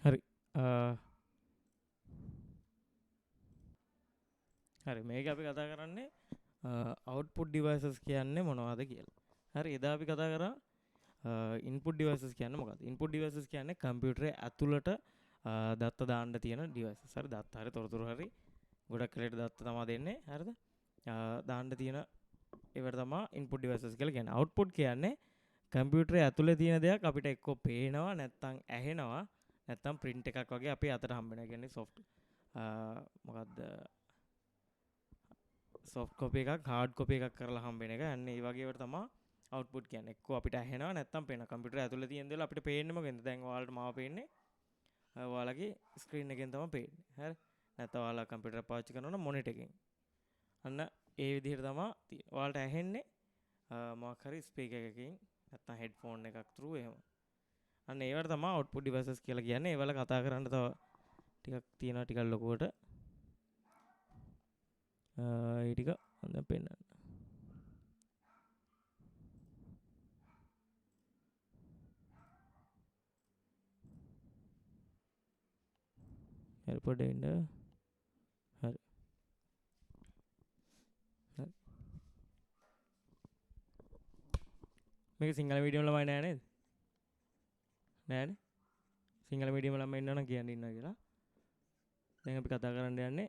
හරි හරි මේක අපි කතා කරන්නේ අවුට්පුට් ඩිවයිසස් කියන්නේ මොනවද කියලා. හරි එදා අපි කතා කරා ඉන්පුට් ඩිවයිසස් කියන්නේ මොකක්ද? ඉන්පුට් ඩිවයිසස් කියන්නේ කම්පියුටරේ ඇතුළට දත්ත දාන්න තියෙන ඩිවයිසස්. හරි දත්ත හරි තොරතුරු හරි ගොඩක් කලට දත්ත තමයි දෙන්නේ. හරිද? දාන්න තියෙන ඒවට තමයි ඉන්පුට් ඩිවයිසස් කියලා කියන්නේ. අවුට්පුට් කියන්නේ කම්පියුටරේ ඇතුලේ තියෙන දෙයක් අපිට එක්ක පේනවා නැත්නම් ඇහෙනවා නැත්නම් print එකක් වගේ අපේ අතට හම්බ වෙනවා. කියන්නේ මොකද්ද soft copy එකක් hard copy එකක් කරලා හම්බ වෙන එක. අන්න ඒ වගේ ඒවට තමයි output කියන්නේ. එක්ක අපිට ඇහෙනවා නැත්නම් පේනවා. කම්පියුටරේ ඇතුලේ තියෙන දේවල් අපිට පේන්නේ මොකෙන්ද? දැන් ඔයාලට මාව පේන්නේ ඔයාලගේ ස්ක්‍රීන් එකෙන් තමයි පේන්නේ. හරි? නැත්නම් ඔයාලා කම්පියුටර් පාවිච්චි කරනවා නම් මොනිටර් එකෙන්. අන්න ඒ විදිහට තමයි තියෙන්නේ. ඔයාලට ඇහෙන්නේ මොකක් හරි ස්පීකර් එකකින් නැත්නම් හෙඩ්ෆෝන් එකක් through එහෙම. අන්න ඒවට තමයි output devices කියලා කියන්නේ. ඒවල කතා කරන්න තව ටිකක් තියෙනවා ටිකක් ලොකුවට. ඒ ටික දැන් පෙන්නන්න. හරි පොඩ්ඩක් ඉන්න. හරි. හරි. මේක සිංහල මීඩියම් ළමයි නෑ නේද? නෑනේ. සිංහල මීඩියම් ළමයි ඉන්නවා නම් කියන්න ඉන්නවා කියලා. දැන් අපි කතා කරන්න යන්නේ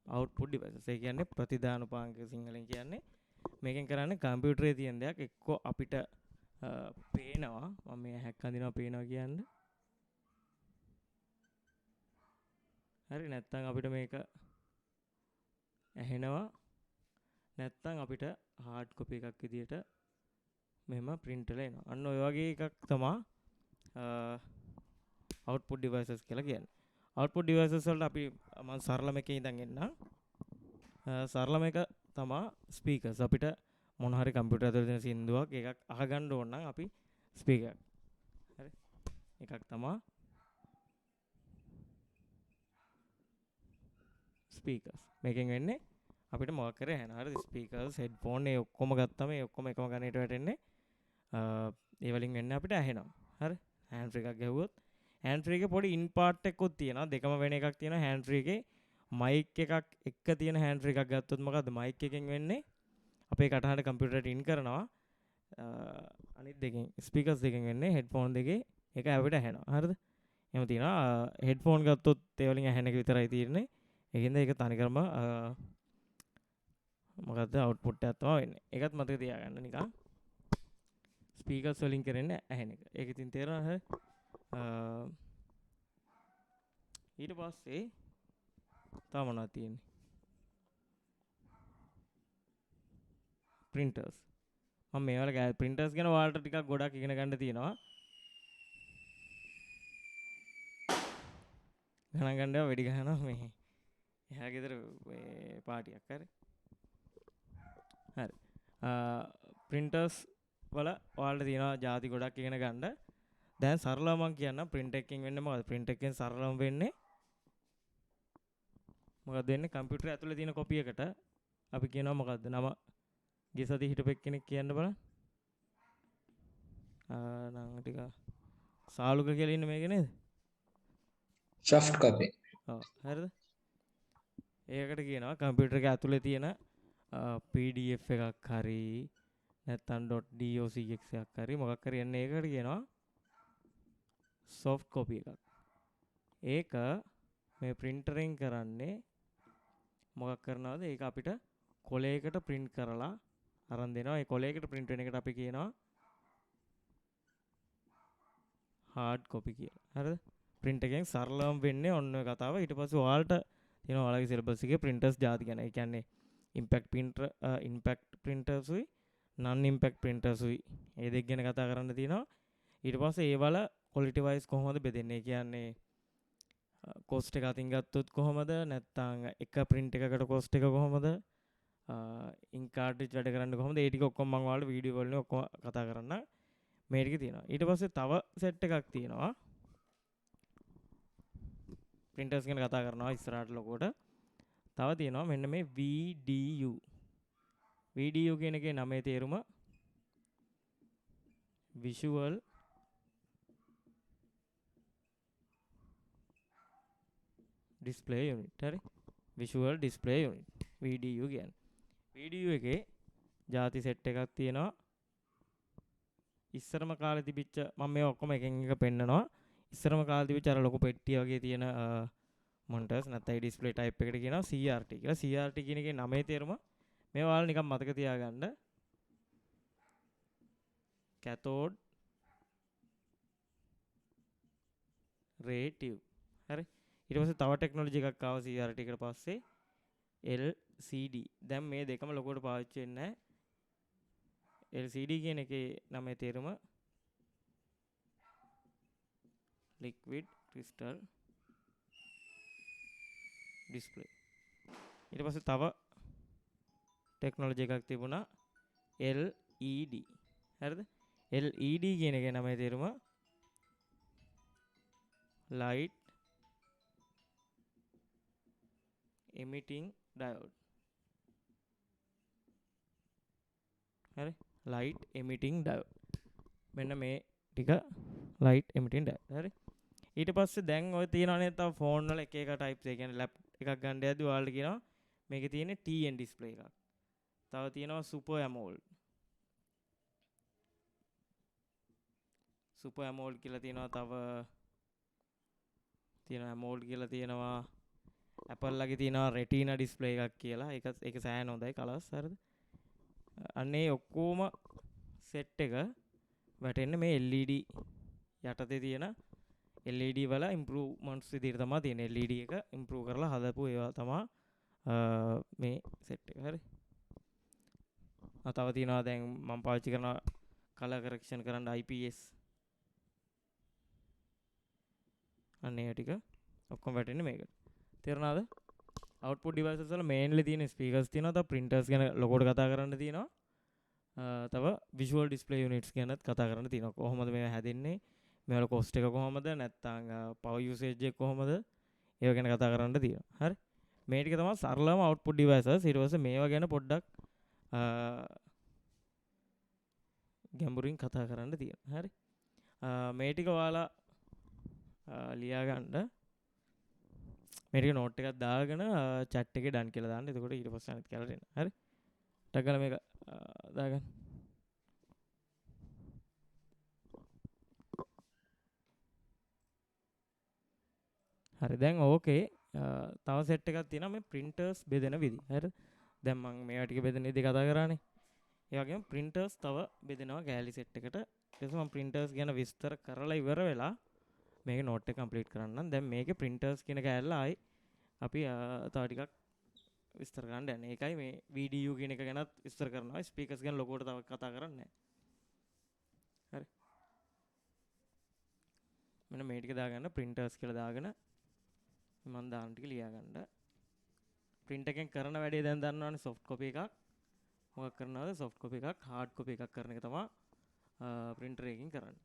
output devices. ඒ කියන්නේ ප්‍රතිධාන උපාංක සිංහලෙන් කියන්නේ. මේකෙන් කරන්නේ කම්පියුටරේ තියෙන දෙයක් එක්ක අපිට පේනවා. මම මේ හැක් අඳිනවා පේනවා කියන්නේ. හරි නැත්නම් අපිට මේක ඇහෙනවා නැත්නම් අපිට hard copy එකක් විදියට මෙහෙම print වෙලා එනවා. අන්න ඔය වගේ එකක් තමයි output devices කියලා කියන්නේ. output devices වලට අපි මම සරලම එකේ ඉඳන් එන්නම්. සරලම එක තමයි speakers. අපිට මොන හරි කම්පියුටර් ඇතුලේ තියෙන සින්දුවක් එකක් අහගන්න ඕන නම් අපි speaker. හරි. එකක් තමයි ස්පීකර්ස්. මේකෙන් වෙන්නේ අපිට මොකක් කරේ ඇහෙනවා. හරිද? ස්පීකර්ස්, හෙඩ්ෆෝන් ඒ ඔක්කොම ගත්තම ඒ ඔක්කොම එකම ගණේට වැටෙන්නේ. ඒ වලින් වෙන්නේ අපිට ඇහෙනවා. හරි? හෑන්ඩ් ෆ්‍රී එකක් ගැහුවොත් හෑන්ඩ් ෆ්‍රී එකේ පොඩි ඉන් පාර්ට් එකකුත් තියෙනවා. දෙකම වෙන එකක් තියෙනවා. හෑන්ඩ් ෆ්‍රී එකේ මයික් එකක් එක්ක තියෙන හෑන්ඩ් ෆ්‍රී එකක් ගත්තොත් මොකද්ද? මයික් එකෙන් වෙන්නේ අපේ කටහඬ කම්පියුටරේට ඉන් කරනවා. අනිත් දෙකෙන් ස්පීකර්ස් දෙකෙන් වෙන්නේ හෙඩ්ෆෝන් දෙකේ එක අපිට ඇහෙනවා. හරිද? එහෙම තියෙනවා. හෙඩ්ෆෝන් ගත්තොත් ඒ වලින් ඇහෙන එක විතරයි තියෙන්නේ. ඒකින්ද ඒක තනිකරම මොකද්ද අවුට්පුට් එකක් තමයි වෙන්නේ. ඒකත් මතක තියාගන්න නිකන්. ස්පීකර්ස් වලින් කරන්නේ ඇහෙන එක. ඒක ඉතින් තේරෙනවද? ඊට පස්සේ තව මොනවද තියෙන්නේ? printers. මම මේවල printers ගැන ඔයාලට ටිකක් ගොඩක් ඉගෙන ගන්න තියෙනවා. ගණන් ගන්නවා වෙඩි ගහනවා මේ. එහා ගෙදර මේ පාටියක් හරි. හරි. printers වල ඔයාලට තියෙනවා ಜಾති ගොඩක් ඉගෙන ගන්න. දැන් සරලව මම කියන්නම් print එකකින් වෙන්නේ මොකද්ද? print එකෙන් සරලවම වෙන්නේ මොකක්ද වෙන්නේ? කම්පියුටර් ඇතුලේ තියෙන කොපි එකට අපි කියනවා මොකද්ද? නම ගෙසති හිටපෙක් කෙනෙක් කියන්න බලන්න. නම් ටික සාලුක කියලා ඉන්නේ මේක නේද? soft copy. ඔව් හරිද? ඒකට කියනවා කම්පියුටර් එක ඇතුලේ තියෙන PDF එකක් හරි නැත්නම් .docx එකක් හරි මොකක් හරි එන්නේ ඒකට කියනවා soft copy එකක්. ඒක මේ printerෙන් කරන්නේ මොකක් කරනවද? ඒක අපිට කොලයකට print කරලා අරන් දෙනවා. ඒ කොලයකට print වෙන එකට අපි කියනවා hard copy කියලා. හරිද? print එකෙන් සරලවම වෙන්නේ ඔන්න ඔය කතාව. ඊට පස්සේ ඔයාලට තියෙනවා ඔයාලගේ syllabus එකේ printers ಜಾති ගැන. ඒ කියන්නේ impact printers උයි non impact printers උයි. ඒ දෙක ගැන කතා කරන්න තියෙනවා. ඊට පස්සේ ඒවල quality wise කොහොමද බෙදෙන්නේ? ඒ කියන්නේ cost එක අතින් ගත්තොත් කොහොමද? නැත්නම් එක print එකකට cost එක කොහොමද? ink cartridge වැඩ කරන්නේ කොහොමද? ඒ ටික ඔක්කොම මම ඔයාලට වීඩියෝ වලින් ඔක්කොම කතා කරන්න. මේ ටික තියෙනවා. ඊට පස්සේ තව සෙට් එකක් තියෙනවා. printers ගැන කතා කරනවා ඉස්සරහට ලොකුවට. තව තියෙනවා මෙන්න මේ VDU. VDU කියන එකේ නමේ තේරුම visual ඩිස්ප්ලේ යුනිට්. හරි. Visual display unit. VDU කියන්නේ. VDU එකේ ಜಾති සෙට් එකක් තියෙනවා. ඉස්සරම කාලේ තිබිච්ච මම මේ ඔක්කොම එකෙන් එක පෙන්නනවා. ඉස්සරම කාලේ තිබිච්ච අර ලොකු පෙට්ටිය වගේ තියෙන මොනිටර්ස් නැත්නම් ඩිස්ප්ලේ ටයිප් එකට කියනවා CRT කියලා. CRT කියන එකේ නමේ තේරුම මේ ඔයාලා නිකන් මතක තියාගන්න. Cathode ray tube. හරි. ඊට පස්සේ තව ටෙක්නොලොජි එකක් ආවා CRT එකට පස්සේ LCD. දැන් මේ දෙකම ලොකුවට පාවිච්චි වෙන්නේ නැහැ. LCD කියන එකේ නමේ තේරුම liquid crystal display. ඊට පස්සේ තව ටෙක්නොලොජි එකක් තිබුණා LED. හරිද? LED කියන එකේ නමේ තේරුම light emitting diode. හරි? light emitting diode. මෙන්න මේ ටික light emitting diode. හරි? ඊට පස්සේ දැන් ඔය තියෙනවනේ තව ෆෝන් වල එක එක ටයිප්ස්. ඒ කියන්නේ ලැප් එකක් ගන්න යද්දි ඔයාලට කියනවා මේකේ තියෙන්නේ TN ඩිස්ප්ලේ එකක්. තව තියෙනවා Super AMOLED. Super AMOLED කියලා තියෙනවා. තව තියෙනවා AMOLED කියලා තියෙනවා. Apple ලගේ තියෙනවා Retina ඩිස්ප්ලේ එකක් කියලා. ඒක සෑහෙන හොඳයි කලර්ස්. හරිද? අන්නේ ඔක්කොම සෙට් එක වැටෙන්නේ මේ LED යටතේ තියෙන LED වල ඉම්ප්‍රූව්මන්ට්ස් විදිහට තමයි තියෙන්නේ. LED එක ඉම්ප්‍රූව් කරලා හදපු ඒවා තමයි මේ සෙට් එක. හරි. තව තියෙනවා දැන් මම පාවිච්චි කරන කලර් කරෙක්ෂන් කරන්න IPS. අනේ ටික ඔක්කොම වැටෙන්නේ මේකට. තේරුණාද? output devices වල mainly තියෙන speakers තියෙනවා. තව printers ගැන ලොකෝට කතා කරන්න තියෙනවා. තව visual display units ගැනත් කතා කරන්න තියෙනවා. කොහොමද මේවා හැදෙන්නේ? මේවල cost එක කොහොමද? නැත්නම් power usage එක කොහොමද? ඒව ගැන කතා කරන්න තියෙනවා. හරි. මේ ටික තමයි සරලම output devices. ඊට පස්සේ මේවා ගැන පොඩ්ඩක් ගැඹුරින් කතා කරන්න තියෙනවා. හරි. මේ ටික ඔයාලා ලියා ගන්න. මේ ටික නෝට් එකක් දාගෙන chat එකේ done කියලා දාන්න. එතකොට ඊට පස්සේ අනිත් කියලා දෙන්න. හරි. ටක් ගාලා මේක දාගන්න. හරි. දැන් ඕකේ තව සෙට් එකක් තියෙනවා මේ printers බෙදෙන විදි. හරිද? දැන් මම මේවා ටික බෙදෙන විදි කතා කරානේ. ඒ වගේම printers තව බෙදෙනවා ගෑලි සෙට් එකට. ඊට පස්සේ මම printers ගැන විස්තර කරලා ඉවර වෙලා මේක නෝට් එක කම්ප්ලීට් කරන්නම්. දැන් මේකේ printers කියන කෑල්ල ආයි අපි තව ටිකක් විස්තර කරන්න යන්නේ. ඒකයි මේ VDU කියන එක ගැනත් විස්තර කරනවා. ස්පීකර්ස් ගැන ලොකුවට තව කතා කරන්නේ නැහැ. හරි. මෙන්න මේ ටික දාගන්න printers කියලා දාගෙන මම දාන ටික ලියා ගන්න. print එකෙන් කරන වැඩේ දැන් දන්නවනේ soft copy එකක්. මොකක් කරනවද? soft copy එකක් hard copy එකක් කරන එක තමයි printer එකකින් කරන්නේ.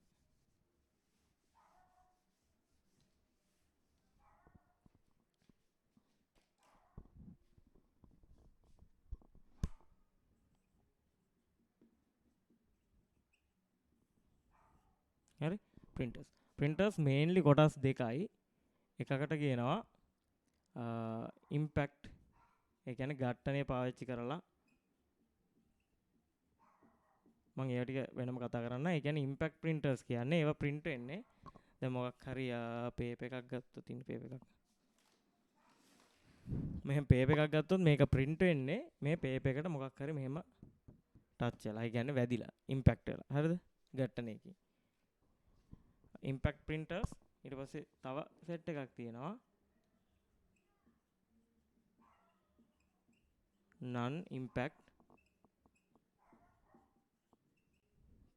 හරි. printers mainly කොටස් දෙකයි. එකකට කියනවා impact. ඒ කියන්නේ ඝට්ටනේ පාවිච්චි කරලා මම ඒවා ටික වෙනම කතා කරන්න. ඒ කියන්නේ impact printers කියන්නේ ඒවා print වෙන්නේ දැන් මොකක් හරි paper එකක් ගත්තොත් ඉන්න paper එකක්. මෙහෙම paper එකක් ගත්තොත් මේක print වෙන්නේ මේ paper එකට මොකක් හරි මෙහෙම touch වෙලා. ඒ කියන්නේ වැදිලා impact වෙලා. හරිද? ඝට්ටනේකින්. impact printers ඊට පස්සේ තව සෙට් එකක් තියෙනවා non impact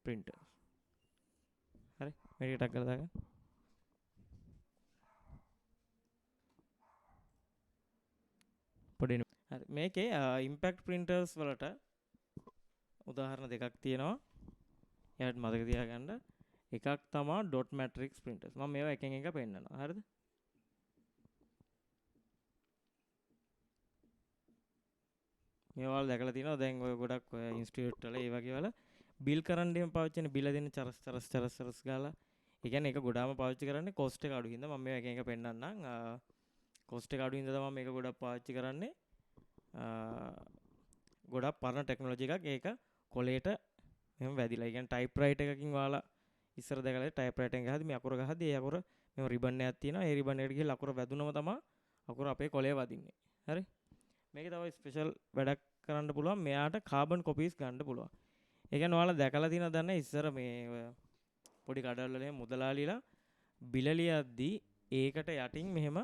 printers. හරි. මේක ටක් කරලා දාගන්න. පොඩි හරි. මේකේ impact printers වලට උදාහරණ දෙකක් තියෙනවා. එයාට මතක තියාගන්න. එකක් තමයි dot matrix printers. මම මේවා එකෙන් එක පෙන්නනවා. හරිද? මේවා දැකලා තියෙනවා දැන් ඔය ගොඩක් ඔය ඉන්ස්ටිටියුට් වල ඒ වගේ වල බිල් කරන්න එහෙම පාවිච්චි කරන බිල දෙන්න චරස් ගාලා. ඒ කියන්නේ ඒක ගොඩාම පාවිච්චි කරන්නේ cost එක අඩු හින්දා මම මේවා එකෙන් එක පෙන්නන්නම්. කොස්ට් එක අඩු ඉඳලා තමයි මේක ගොඩක් පාවිච්චි කරන්නේ. ගොඩක් පරණ ටෙක්නොලොජි එකක්. ඒක කොලේට මෙහෙම වැදිලා. ඒ කියන්නේ ටයිප්‍රයිටර් එකකින් ඔයාලා ඉස්සර දැකලා ටයිප්‍රයිටර් එක ගහද්දි මේ අකුර ගහද්දි ඒ අකුර මෙහෙම රිබන් එකක් තියෙනවා. ඒ රිබන් එකට ගිහලා අකුර වැදුනම තමයි අකුර අපේ කොලේ වදින්නේ. හරි. මේක තව ස්පෙෂල් වැඩක් කරන්න පුළුවන්. මෙයාට කාබන් කොපීස් ගන්න පුළුවන්. ඒ කියන්නේ ඔයාලා දැකලා තියෙනවද දන්නේ ඉස්සර මේ පොඩි කඩවල වල මුදලාලිලා බිල ලියද්දි ඒකට යටින් මෙහෙම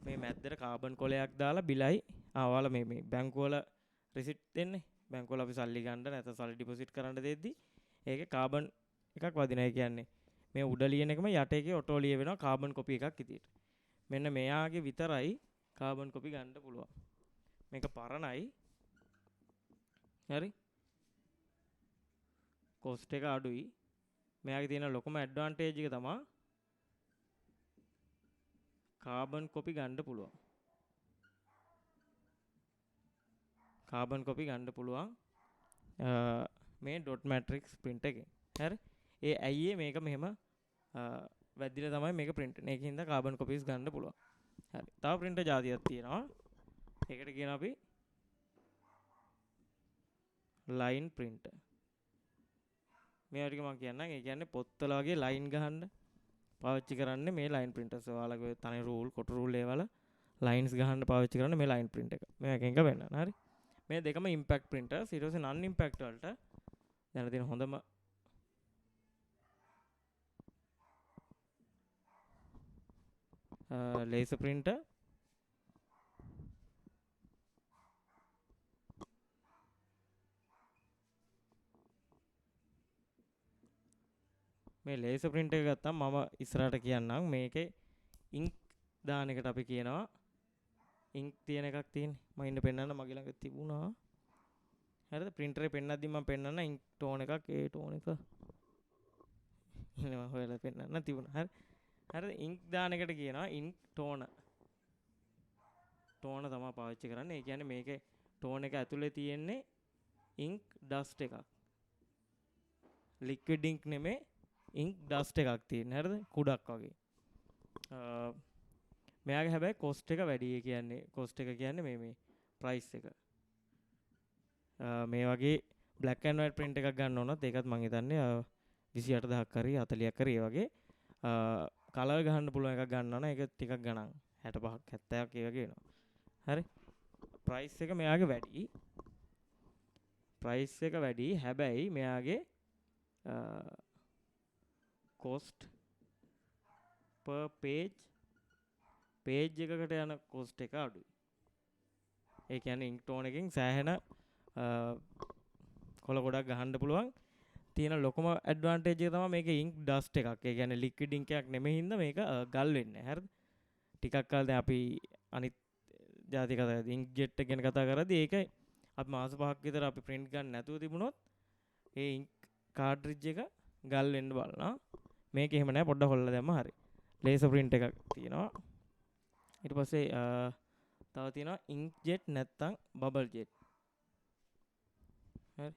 මේ මැද්දට කාබන් කොලයක් දාලා බිලයි ඔයාලා මේ බැංකුවල රිසිට් දෙන්නේ. බැංකුවල අපි සල්ලි ගන්න නැත්නම් සල්ලි ඩිපොසිට් කරන්න දෙද්දි ඒකේ කාබන් එකක් වදිනවා. ඒ කියන්නේ මේ උඩ ලියන එකම යට එකේ ඔටෝ ලිය වෙනවා කාබන් කොපි එකක් විදියට. මෙන්න මෙයාගේ විතරයි කාබන් කොපි ගන්න පුළුවන්. මේක පරණයි. හරි. කොස්ට් එක අඩුයි. මෙයාගේ තියෙන ලොකුම ඇඩ්වාන්ටේජ් එක තමයි කාබන් කොපි ගන්න පුළුවන්. කාබන් කොපි ගන්න පුළුවන් මේ ඩොට් මැට්‍රික්ස් print එකෙන්. හරි. ඒ ඇයි මේක මෙහෙම වැදිලා තමයි මේක print වෙන්නේ. ඒකින්ද කාබන් කොපීස් ගන්න පුළුවන්. හරි. තව printer જાතියක් තියෙනවා. ඒකට කියනවා අපි line printer. මේ ටික මම කියන්නම්. ඒ කියන්නේ පොත්වල වගේ line ගහන්න පාවිච්චි කරන්නේ මේ line printers. ඔයාලගේ තනි රූල්, කොටු රූල් ඒවල lines ගහන්න පාවිච්චි කරන්නේ මේ line print එක. මේක එක වෙන්න. හරි. මේ දෙකම impact printers. ඊට පස්සේ non impact වලට දැන් තියෙන හොඳම laser printer. මේ laser printer එක ගත්තාම මම ඉස්සරහට කියන්නම් මේකේ ink දාන එකට අපි කියනවා ink තියෙන එකක් තියෙන්නේ. මම ඉන්න පෙන්නන්න මගේ ළඟ තිබුණා. හරිද? printer එකේ පෙන්නද්දි මම පෙන්නන්න ink tone එකක් ඒ tone එක ඉන්න මම හොයලා පෙන්නන්න තිබුණා. හරි. හරිද? ink දාන එකට කියනවා ink tone. tone තමයි පාවිච්චි කරන්නේ. ඒ කියන්නේ මේකේ tone එක ඇතුලේ තියෙන්නේ ink dust එකක්. liquid ink නෙමෙයි ink dust එකක් තියෙන්නේ. හරිද? කුඩක් වගේ. මෙයාගේ හැබැයි cost එක වැඩි. ඒ කියන්නේ cost එක කියන්නේ මේ price එක. මේ වගේ black and white print එකක් ගන්න ඕනත් ඒකත් මං හිතන්නේ 28000ක් හරි 40ක් හරි ඒ වගේ කලර් ගහන්න පුළුවන් එකක් ගන්න ඕන. ඒක ටිකක් ගණන් 65ක් 70ක් ඒ වගේ වෙනවා. හරි. price එක මෙයාගේ වැඩි. price එක වැඩි. හැබැයි මෙයාගේ cost per page එකකට යන cost එක අඩුයි. ඒ කියන්නේ ink tone එකෙන් සෑහෙන කොළ ගොඩක් ගහන්න පුළුවන්. තියෙන ලොකුම ඇඩ්වාන්ටේජ් එක තමයි මේකේ ink dust එකක්. ඒ කියන්නේ liquid ink එකක් නෙමෙයි හින්දා මේක ගල් වෙන්නේ නැහැ. හරිද? ටිකක් කාලෙ දැන් අපි අනිත් ජාති කතා කරද්දී inkjet එක ගැන කතා කරද්දී ඒක අපි මාස 5ක් විතර අපි print ගන්න නැතුව තිබුණොත් ඒ ink cartridge එක ගල් වෙන්න බලනවා. මේක එහෙම නැහැ. පොඩ්ඩක් හොල්ලලා දැම්ම හරි. laser print එකක් තියෙනවා. ඊට පස්සේ තව තියෙනවා inkjet නැත්තම් bubble jet. හරි.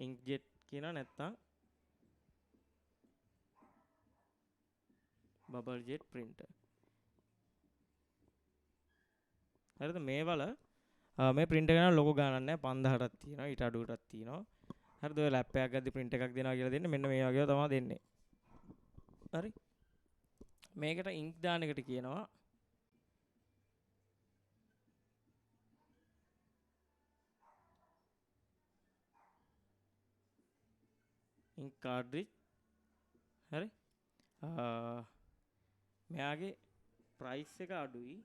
inkjet කියනවා නැත්තම් bubble jet printer. හරිද? මේවල මේ printer එක නම් ලොකු ගානක් නැහැ. 5000ක් තියෙනවා. ඊට අඩුවටත් තියෙනවා. හරිද? ඔය ලැප් එකක් ගද්දි print එකක් දෙනවා කියලා දෙන්නේ. මෙන්න මේ වගේව තමයි දෙන්නේ. හරි. මේකට ink දාන එකට කියනවා ink cartridge. හරි. මෙයාගේ price එක අඩුයි.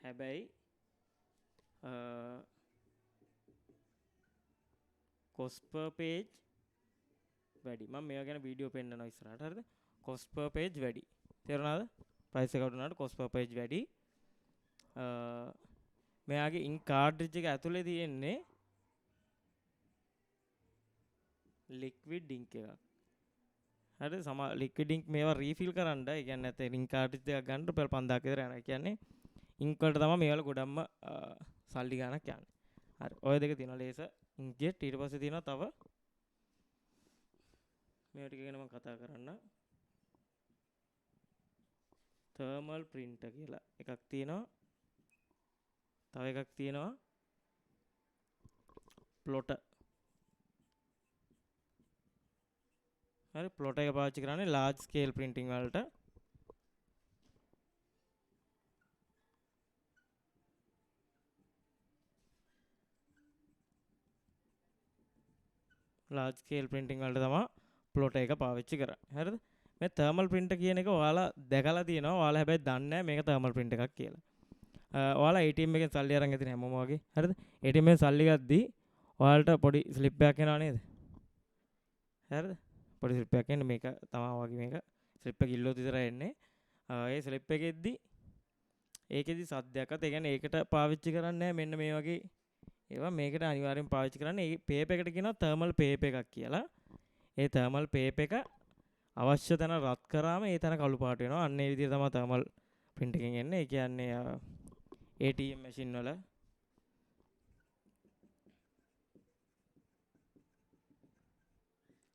හැබැයි cost per page වැඩි. මම මේවා ගැන වීඩියෝ පෙන්නනවා ඉස්සරහට. හරිද? cost per page වැඩි. තේරුණාද? price එක අඩු වුණාට cost per page වැඩි. මෙයාගේ ink cartridge එක ඇතුලේ තියෙන්නේ liquid ink එකක්. හරිද? liquid ink මේවා refill කරන්න. ඒ කියන්නේ නැත්නම් ink cartridge එකක් ගන්න රුපියල් 5000ක් විතර යනවා. ඒ කියන්නේ ink වලට තමයි මේවල ගොඩක්ම සල්ලි ගාණක් යන්නේ. හරි. ඔය දෙක තියෙනවා laser inkjet. ඊට පස්සේ තියෙනවා තව මේවා ටික ගැන මම කතා කරන්න. තර්මල් ප්‍රින්ටර් කියලා එකක් තියෙනවා. තව එකක් තියෙනවා ප්ලොටර්. හරි ප්ලොටර් එක පාවිච්චි කරන්නේ large scale printing වලට. large scale printing වලට තමයි ප්ලොටර් එක පාවිච්චි කරන්නේ. හරිද? මේ thermal printer කියන එක ඔයාලා දැකලා තියෙනවා. ඔයාලා හැබැයි දන්නේ නැහැ මේක thermal print එකක් කියලා. ඔයාලා ATM එකෙන් සල්ලි අරන් ඇතිනේ හැමෝම වගේ. හරිද? ATM එකෙන් සල්ලි ගද්දී ඔයාලට පොඩි ස්ලිප් එකක් එනවා නේද? හරිද? පොඩි ස්ලිප් එකක් එන්නේ මේක තමයි වගේ මේක ස්ලිප් එක ඉල්ලුවොත් විතරයි එන්නේ. ඒ ස්ලිප් එකෙද්දි ඒකෙදි සද්දයක්වත් ඒ කියන්නේ ඒකට පාවිච්චි කරන්නේ නැහැ මෙන්න මේ වගේ ඒවා මේකට අනිවාර්යෙන් පාවිච්චි කරන්නේ. ඒ පේපර් එකට කියනවා thermal paper එකක් කියලා. ඒ thermal paper එක අවශ්‍ය තැන රත් කරාම ඒ තැන කළු පාට වෙනවා. අන්න ඒ විදිහට තමයි thermal print එකෙන් එන්නේ. ඒ කියන්නේ ATM machine වල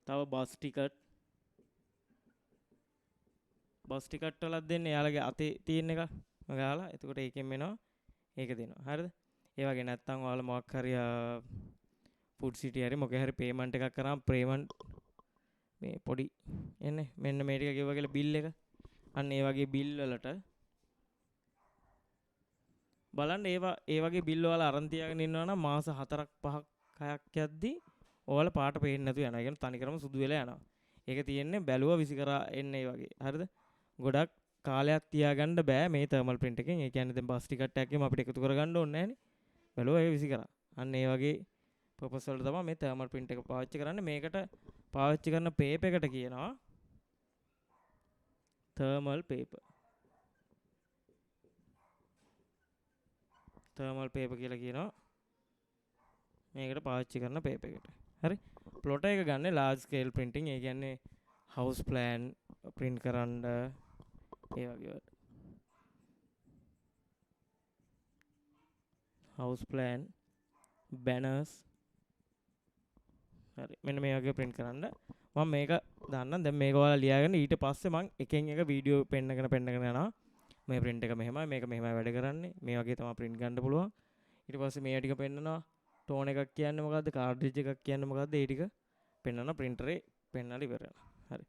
තව බස් ටිකට් වලත් දෙන්නේ යාළගේ අතේ තියෙන එක ගාලා. එතකොට ඒකෙන් එනවා ඒක දෙනවා. හරිද? ඒ වගේ නැත්තම් ඔයාලා මොකක් හරි ෆුඩ් සිටි හරි මොකේ හරි පේමන්ට් එකක් කරාම පේමන්ට් මේ පොඩි එන්නේ මෙන්න මේ ටික ගෙවුවා කියලා බිල් එක. අන්න ඒ වගේ බිල් වලට බලන්න ඒ වගේ බිල් ඔයාලා අරන් තියාගෙන ඉන්නවා නම් මාස 4ක් 5ක් 6ක් යද්දී ඔයාලා පාට පේන්නේ නැතුව යනවා. ඒ කියන්නේ තනිකරම සුදු වෙලා යනවා. ඒක තියෙන්නේ බැලුවා විසි කරා එන්නේ ඒ වගේ. හරිද? ගොඩක් කාලයක් තියාගන්න බෑ මේ thermal print එකෙන්. ඒ කියන්නේ දැන් බස් ටිකට් එකක් අපිට එකතු කරගන්න ඕනේ නැහනේ. බැලුවා ඒක විසි කරා. අන්න ඒ වගේ purpose වලට තමයි මේ thermal print එක පාවිච්චි කරන්නේ. මේකට පාවිච්චි කරන paper එකට කියනවා thermal paper. thermal paper කියලා කියනවා මේකට පාවිච්චි කරන paper එකට. හරි? plotter එක ගන්න large scale printing. ඒ කියන්නේ house plan print කරන්න ඒ වගේ වලට. house plan banners හරි මෙන්න මේ වගේ print කරන්න මම මේක දාන්නම්. දැන් මේක ඔයාලා ලියාගෙන ඊට පස්සේ මම එකෙන් එක වීඩියෝ පෙන්නගෙන යනවා. මේ print එක මෙහෙමයි මේක මෙහෙමයි වැඩ කරන්නේ. මේ වගේ තමයි print ගන්න පුළුවන්. ඊට පස්සේ මේ ටික පෙන්නනවා. tone එකක් කියන්නේ මොකද්ද? cartridge එකක් කියන්නේ මොකද්ද? ඒ ටික පෙන්නන printer පෙන්නලා ඉවරයි. හරි.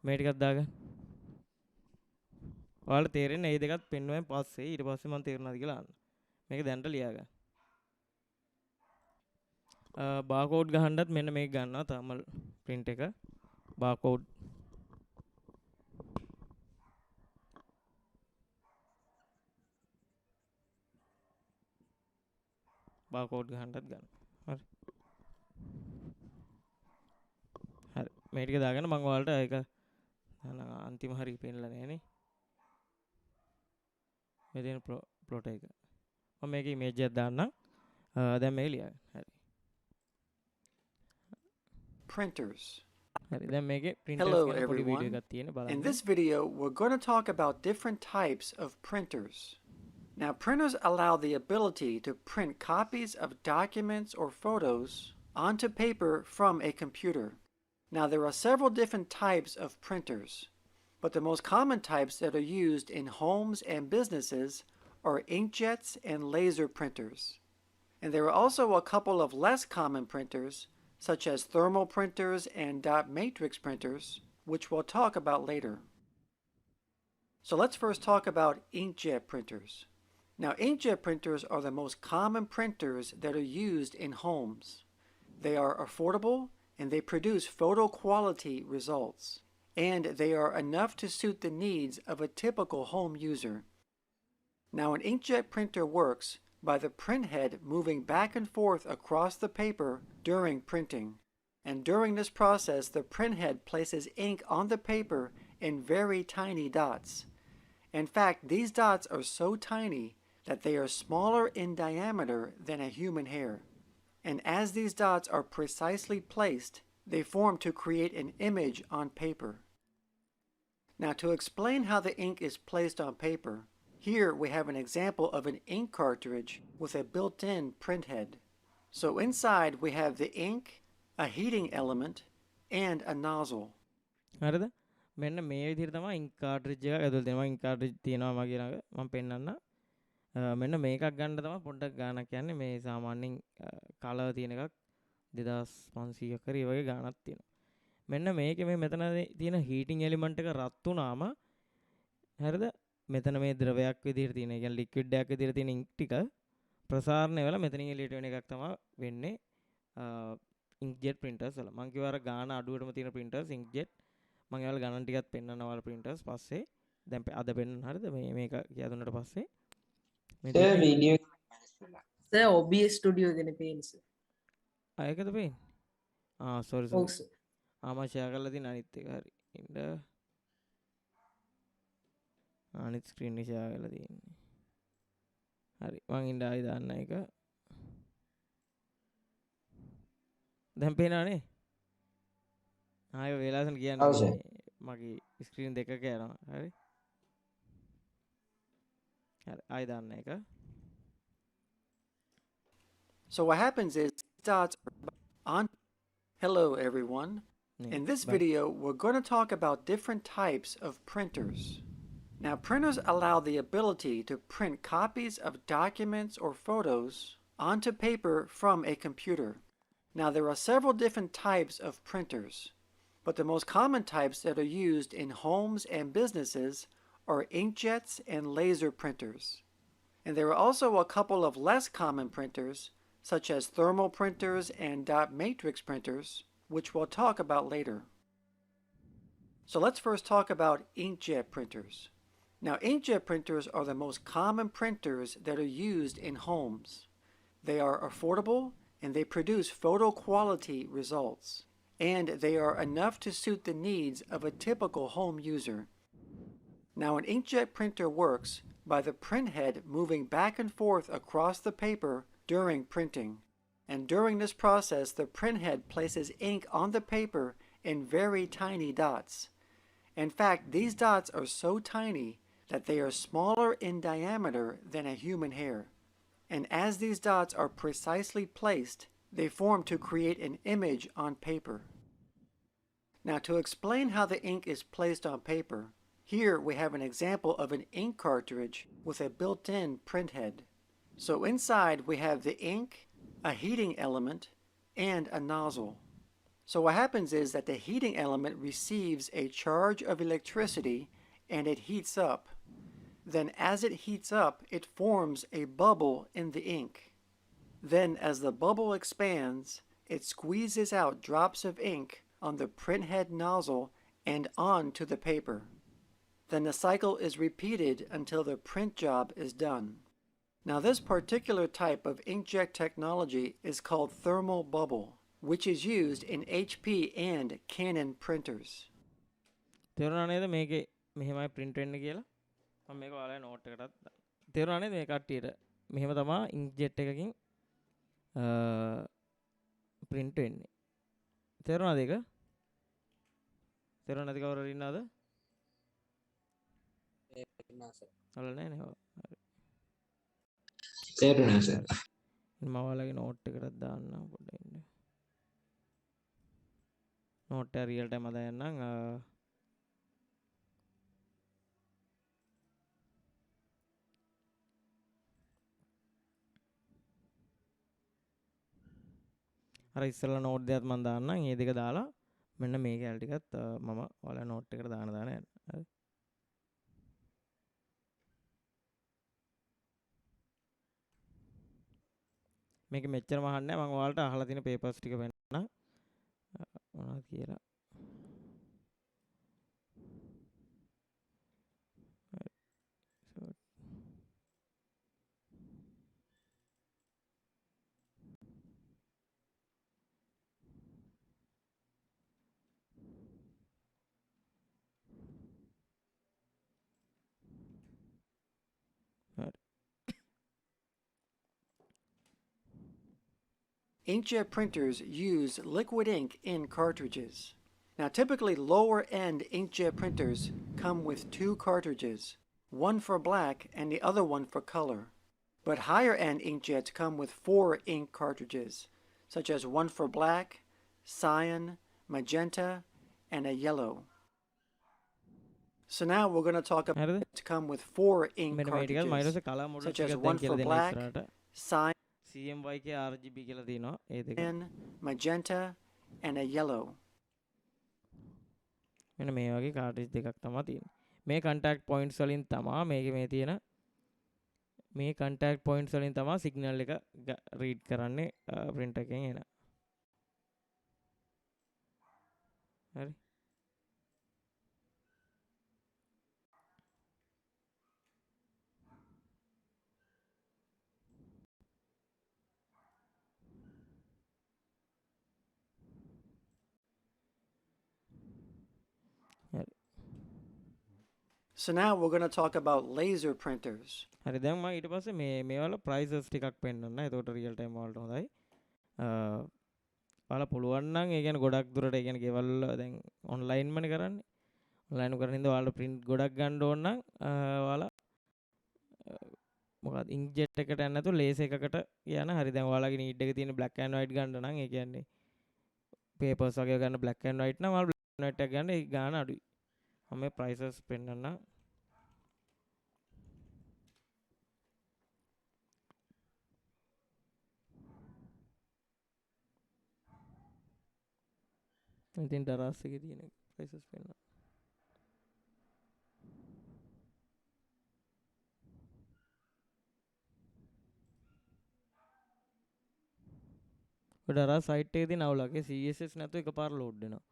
මේ ටිකක් දාගන්න. ඔයාලට තේරෙන්නේ මේ දෙකත් පෙන්නුවෙන් පස්සේ ඊට පස්සේ මම තේරුණාද කියලා අහන්න. මේක දැනට ලියාගන්න. barcode ගහන්නත් මෙන්න මේක ගන්නවා thermal print එක. barcode ගහන්නත් ගන්න. හරි. හරි. මේ ටික දාගෙන මම ඔයාලට ඒක අන්තිම හරිය පෙන්නලා නැහැ නේ. මේ දෙන plot එක. මම මේකේ image එකක් දාන්නම්. දැන් මේක ලියන්න. හරි. Printers. හරි. දැන් මේකේ printers Hello කියන පොඩි වීඩියෝ everyone. එකක් තියෙන බලන්න. In this video, we're going to talk about different types of printers. Now, printers allow the ability to print copies of documents or photos onto paper from a computer. Now, there are several different types of printers, but the most common types that are used in homes and businesses are inkjets and laser printers. And there are also a couple of less common printers, such as thermal printers and dot matrix printers, which we'll talk about later. So let's first talk about inkjet printers. Now, inkjet printers are the most common printers that are used in homes. They are affordable and they produce photo quality results, and they are enough to suit the needs of a typical home user. Now, an inkjet printer works by the print head moving back and forth across the paper during printing. And during this process, the print head places ink on the paper in very tiny dots. In fact, these dots are so tiny that they are smaller in diameter than a human hair. And as these dots are precisely placed, they form to create an image on paper. Now, to explain how the ink is placed on paper, here we have an example of an ink cartridge with a built-in print head. So inside we have the ink, a heating element, and a nozzle. හරිද? මෙන්න මේ විදිහට තමයි ඉන්ක් කාට්‍රිජ් එක ඇතුළේ තියෙනවා. ඉන්ක් කාට්‍රිජ් තියෙනවා මගේ ළඟ. මම පෙන්නන්න. මෙන්න මේකක් ගන්න තමයි පොඩ්ඩක් ගාණක් කියන්නේ. මේ සාමාන්‍යයෙන් කලර් තියෙන එකක් 2500ක් හරි වගේ ගාණක් තියෙනවා. මෙන්න මේකේ මේ මෙතන තියෙන හීටින් එලිමන්ට් එක රත් වුණාම හරිද? මෙතන මේ ද්‍රවයක් විදිහට තියෙන, ඒ කියන්නේ ලික්විඩ් එකක් විදිහට තියෙන ඉන්ක් ටික ප්‍රසාරණය වෙලා මෙතනින් එළියට වෙන එකක් තමයි වෙන්නේ ඉන්ක්ජෙට් printers වල. මම කිව්වා අර ගාණ අඩුවටම තියෙන printers ඉන්ක්ජෙට්. මම ඒවල ගණන් ටිකක් පෙන්නනවා වල printers පස්සේ. දැන් අද පෙන්නන හරිද? මේක කියා දුන්නට පස්සේ මේ Sir, video. Sir, OBS Studio ගැන පේන්නේ sir. ආයකද පේන්නේ? sorry ඔව් sorry. sir. මම ෂෙයා කරලා තියෙන අනිත් එක හරි. ඉන්න අනිත් ස්ක්‍රීන් එක ෂෙයා කරලා තියෙන්නේ. හරි. මං ඉන්න ආයි දාන්න එක. දැන් පේනවනේ? ආයෙ වේලාසන් ඔව් කියන්නේ sir. මගේ ස්ක්‍රීන් දෙකක යනවා. හරි. හරි. ආයි දාන්න එක. So what happens is dots are on. Hello everyone. නේ. In this bye. video, we're going to talk about different types of printers. Now, printers allow the ability to print copies of documents or photos onto paper from a computer. Now, there are several different types of printers, but the most common types that are used in homes and businesses are inkjets and laser printers. And there are also a couple of less common printers, such as thermal printers and dot matrix printers, which we'll talk about later. So let's first talk about inkjet printers. Now, inkjet printers are the most common printers that are used in homes. They are affordable and they produce photo quality results. And they are enough to suit the needs of a typical home user. Now, an inkjet printer works by the print head moving back and forth across the paper during printing. And during this process, the print head places ink on the paper in very tiny dots. In fact, these dots are so tiny that they are smaller in diameter than a human hair. And as these dots are precisely placed, they form to create an image on paper. Now, to explain how the ink is placed on paper, here we have an example of an ink cartridge with a built-in print head. So inside we have the ink, a heating element, and a nozzle. So what happens is that the heating element receives a charge of electricity and it heats up. Then as it heats up, it forms a bubble in the ink. Then as the bubble expands, it squeezes out drops of ink on the printhead nozzle and onto the paper. Then the cycle is repeated until the print job is done. Now this particular type of inkjet technology is called thermal bubble, which is used in HP and Canon printers. තේරුණා නේද මේකේ මෙහෙමයි print වෙන්නේ කියලා? මම මේක ඔයාලගේ note එකටත් තේරුණා නේද මේ කට්ටියට? මෙහෙම තමයි inkjet එකකින් print වෙන්නේ. තේරුණාද ඒක? තේරුණා නැති කවුරු හරි ඉන්නවද? ඔයාලා නෑ නේ. තේරුණා sir. මම ඔයාලගේ note එකටත් දාන්නම් පොඩ්ඩක් ඉන්න. note එක real time අදායන්නම්. අර ඉස්සෙල්ලා note දෙකත් මම දාන්නම්. මේ දෙක දාලා මෙන්න මේ කැල ටිකත් මම ඔයාලා note එකට දාන යන්න. හරි. මේක මෙච්චරම අහන්නේ නැහැ. මම ඔයාලට අහලා තියෙන papers ටික පෙන්නන්න. මොනවද කියලා. Inkjet printers use liquid ink in cartridges. Now, typically lower end inkjet printers come with 2 cartridges, one for black and the other one for color. But higher end inkjets come with 4 ink cartridges, such as one for black, cyan, magenta, and a yellow. So now we're going to talk about හරිද to come with 4 ink මෙන්න මේ ටිකත් cartridges, මයිලස් කලා model such as ටිකක් one දැන් for කියලා දෙන්න black, ඉස්සරහට cyan, CMYK RGB කියලා තියෙනවා ඒ දෙක magenta, and a yellow. මෙන්න මේ වගේ කාර්ට්‍රිජ් දෙකක් තමයි තියෙන්නේ මේ කන්ටැක්ට් පොයින්ට්ස් වලින් තමයි මේකේ මේ තියෙන මේ කන්ටැක්ට් පොයින්ට්ස් වලින් තමයි සිග්නල් එක රීඩ් කරන්නේ printer එකෙන් එන හරි හරි So now we're going to talk about laser printers. හරි දැන් මම ඊට පස්සේ මේවල ප්‍රයිසස් ටිකක් පෙන්නන්න. එතකොට රියල් ටයිම් වලට හොඳයි. ඔයාලා පුළුවන් නම් ඒ කියන්නේ ගොඩක් දුරට ඒ කියන්නේ ගෙවල් දැන් ඔන්ලයින් මනේ කරන්නේ. ඔන්ලයින් කරන ඉඳ ඔයාලා print ගොඩක් ගන්න ඕන නම් ඔයාලා මොකක්ද ඉන්ක්ජෙට් එකට යන්න නැතුව ලේස් එකකට යන හරි දැන් ඔයාලගේ නීඩ් එක තියෙන black and white ගන්න නම් ඒ කියන්නේ papers වගේ ගන්න black and white නම් ඔයාලා black and white එක ගන්න ඒ ගාන අඩුයි. මම මේ prices පෙන්නන්න ඉතින් ඩරාස් එකේ තියෙන prices පෙන්නන්න ඩරාස් සයිට් එකේ තියෙන අවුලගේ CSS නැතුව එකපාර ලෝඩ් වෙනවා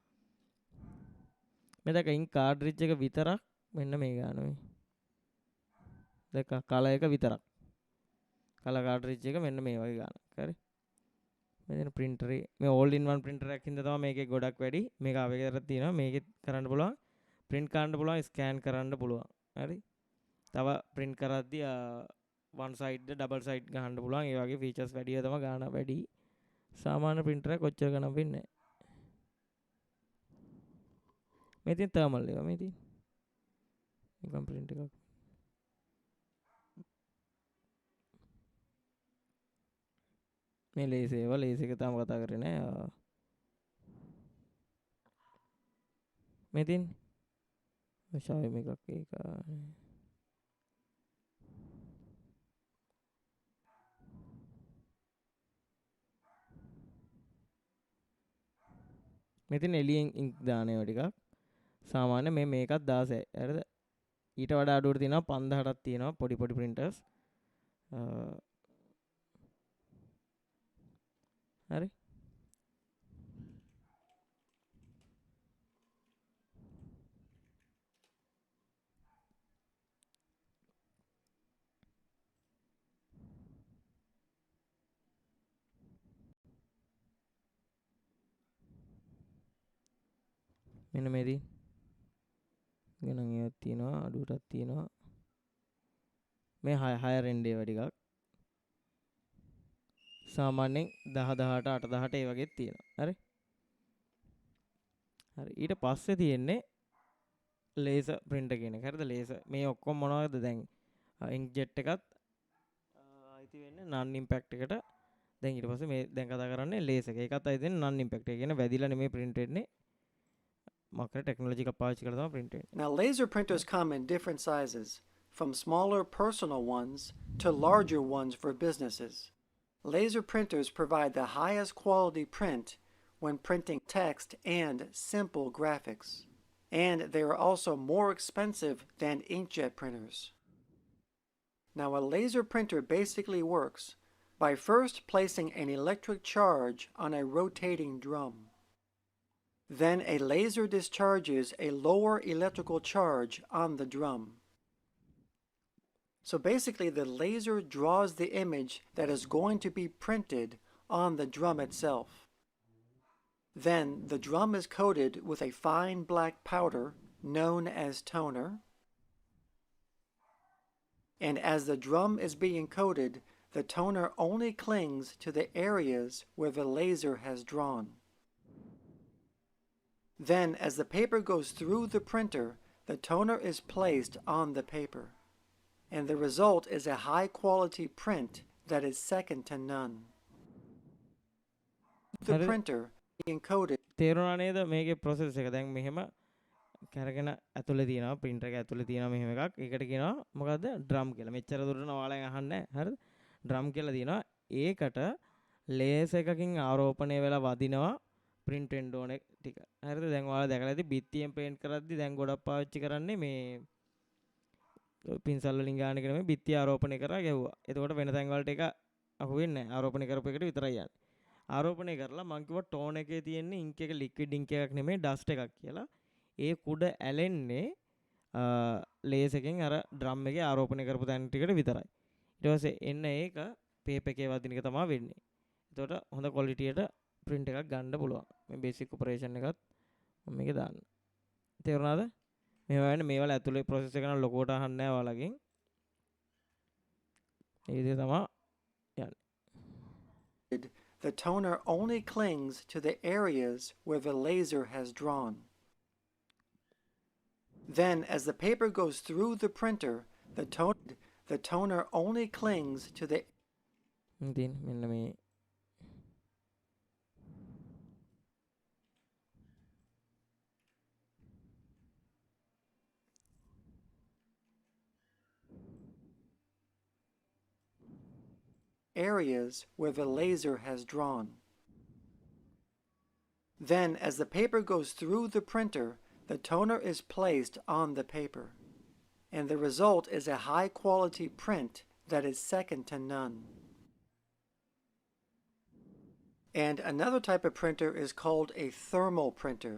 මේ දැක ඉන්ක් කාඩ්රිජ් එක විතරක් මෙන්න මේ ගන්න මේ දැක කලර් එක විතරක් කලර් කාඩ්රිජ් එක මෙන්න මේ වගේ ගන්න හරි මෙතන printer මේ all in one printer එකක් හින්දා තමයි මේකේ ගොඩක් වැඩි මේක ආවෙකට තියෙනවා මේකෙත් කරන්න පුළුවන් print කරන්න පුළුවන් scan කරන්න පුළුවන් හරි තව print කරද්දී one side double side ගහන්න පුළුවන් ඒ වගේ features වැඩිය තමයි ගන්න වැඩි සාමාන්‍ය printer එක කොච්චර ගණන් වෙන්නේ මේ තියෙන thermal එක මේ තියෙන නිකන් print එකක් මේ ලේස් එක තාම කතා කරේ නෑ මේ තියෙන්නේ ෂායි මේකක් ඒක මෙතින් එලියෙන් ඉන්ක් දාන ඒවා ටිකක් සාමාන්‍ය මේකත් 16යි හරිද ඊට වඩා අඩුවට තියෙනවා 5000ක් තියෙනවා පොඩි printers හරි මෙන්න මේදී ගණන් ඒවත් තියෙනවා අඩුවටත් තියෙනවා මේ 6 රෙන්ඩ් ඒවා ටිකක් සාමාන්‍යයෙන් 10 18 8 ඒ වගේ තියෙනවා හරි හරි ඊට පස්සේ තියෙන්නේ ලේසර් printer කියන එක හරිද ලේසර් මේ ඔක්කොම මොනවද දැන් inkjet එකත් අයිති වෙන්නේ non impact එකට දැන් ඊට පස්සේ මේ දැන් කතා කරන්නේ ලේසර් එක ඒකත් අයිති වෙන්නේ non impact එක කියන්නේ වැදිලා නෙමෙයි print වෙන්නේ මක්කර ටෙක්නොලොජි එකක් පාවිච්චි කරලා තමයි print වෙන්නේ Now, laser printers come in different sizes, from smaller personal ones to larger ones for businesses. Laser printers provide the highest quality print when printing text and simple graphics. And they are also more expensive than inkjet printers. Now, a laser printer basically works by first placing an electric charge on a rotating drum. Then a laser discharges a lower electrical charge on the drum. So basically the laser draws the image that is going to be printed on the drum itself. Then the drum is coated with a fine black powder known as toner. And as the drum is being coated, the toner only clings to the areas where the laser has drawn. Then, as the paper goes through the printer, the toner is placed on the paper, and the result is a high-quality print that is second to none. The හරි. printer being coated තේරුණා නේද මේකේ process එක දැන් මෙහෙම කරගෙන ඇතුලේ තියෙනවා printer එක ඇතුලේ තියෙනවා මෙහෙම එකක්. ඒකට කියනවා මොකද්ද? drum කියලා. මෙච්චර දුරට ඔයාලෙන් අහන්නේ නැහැ. හරිද? drum කියලා තියෙනවා. ඒකට ලේස් එකකින් ආරෝපණය වෙලා වදිනවා print වෙන්න ඕන ටික. හරිද? දැන් ඔයාලා දැකලා ඇති බිත්තියෙන් paint කරද්දි දැන් ගොඩක් පාවිච්චි කරන්නේ මේ පින්සල් වලින් ගාන එක නෙමෙයි බිත්තිය ආරෝපණය කරලා ගැව්වා. එතකොට වෙන තැන් වලට එක අහුවෙන්නේ නැහැ. ආරෝපණය කරපු එකට විතරයි යන්නේ. ආරෝපණය කරලා මං කිව්වා ටෝන් එකේ තියෙන්නේ ඉන්ක් එක ලික්විඩ් ඉන්ක් එකක් නෙමෙයි ඩස්ට් එකක් කියලා. ඒ කුඩ ඇලෙන්නේ ලේස් එකෙන් අර ඩ්‍රම් එකේ ආරෝපණය කරපු තැන් ටිකට විතරයි. ඊට පස්සේ එන්න ඒක පේපර් එකේ වදින එක තමයි වෙන්නේ. එතකොට හොඳ ක්වොලිටියට print එකක් ගන්න පුළුවන්. මේ බේසික් ඔපරේෂන් එකත් මම මේකේ දාන්න. තේරුණාද? මේවා වෙන්නේ මේවල ඇතුලේ process එක නම් ලොකුවට අහන්නේ නැහැ ඔයාලගෙන්. ඒ විදිහ තමයි යන්නේ. The toner only clings to the areas where the laser has drawn. Then, as the paper goes through the printer, the toner only clings to the ඉතින් මෙන්න මේ areas where the laser has drawn. Then, as the paper goes through the printer, the toner is placed on the paper, and the result is a high-quality print that is second to none. And another type of printer is called a thermal printer.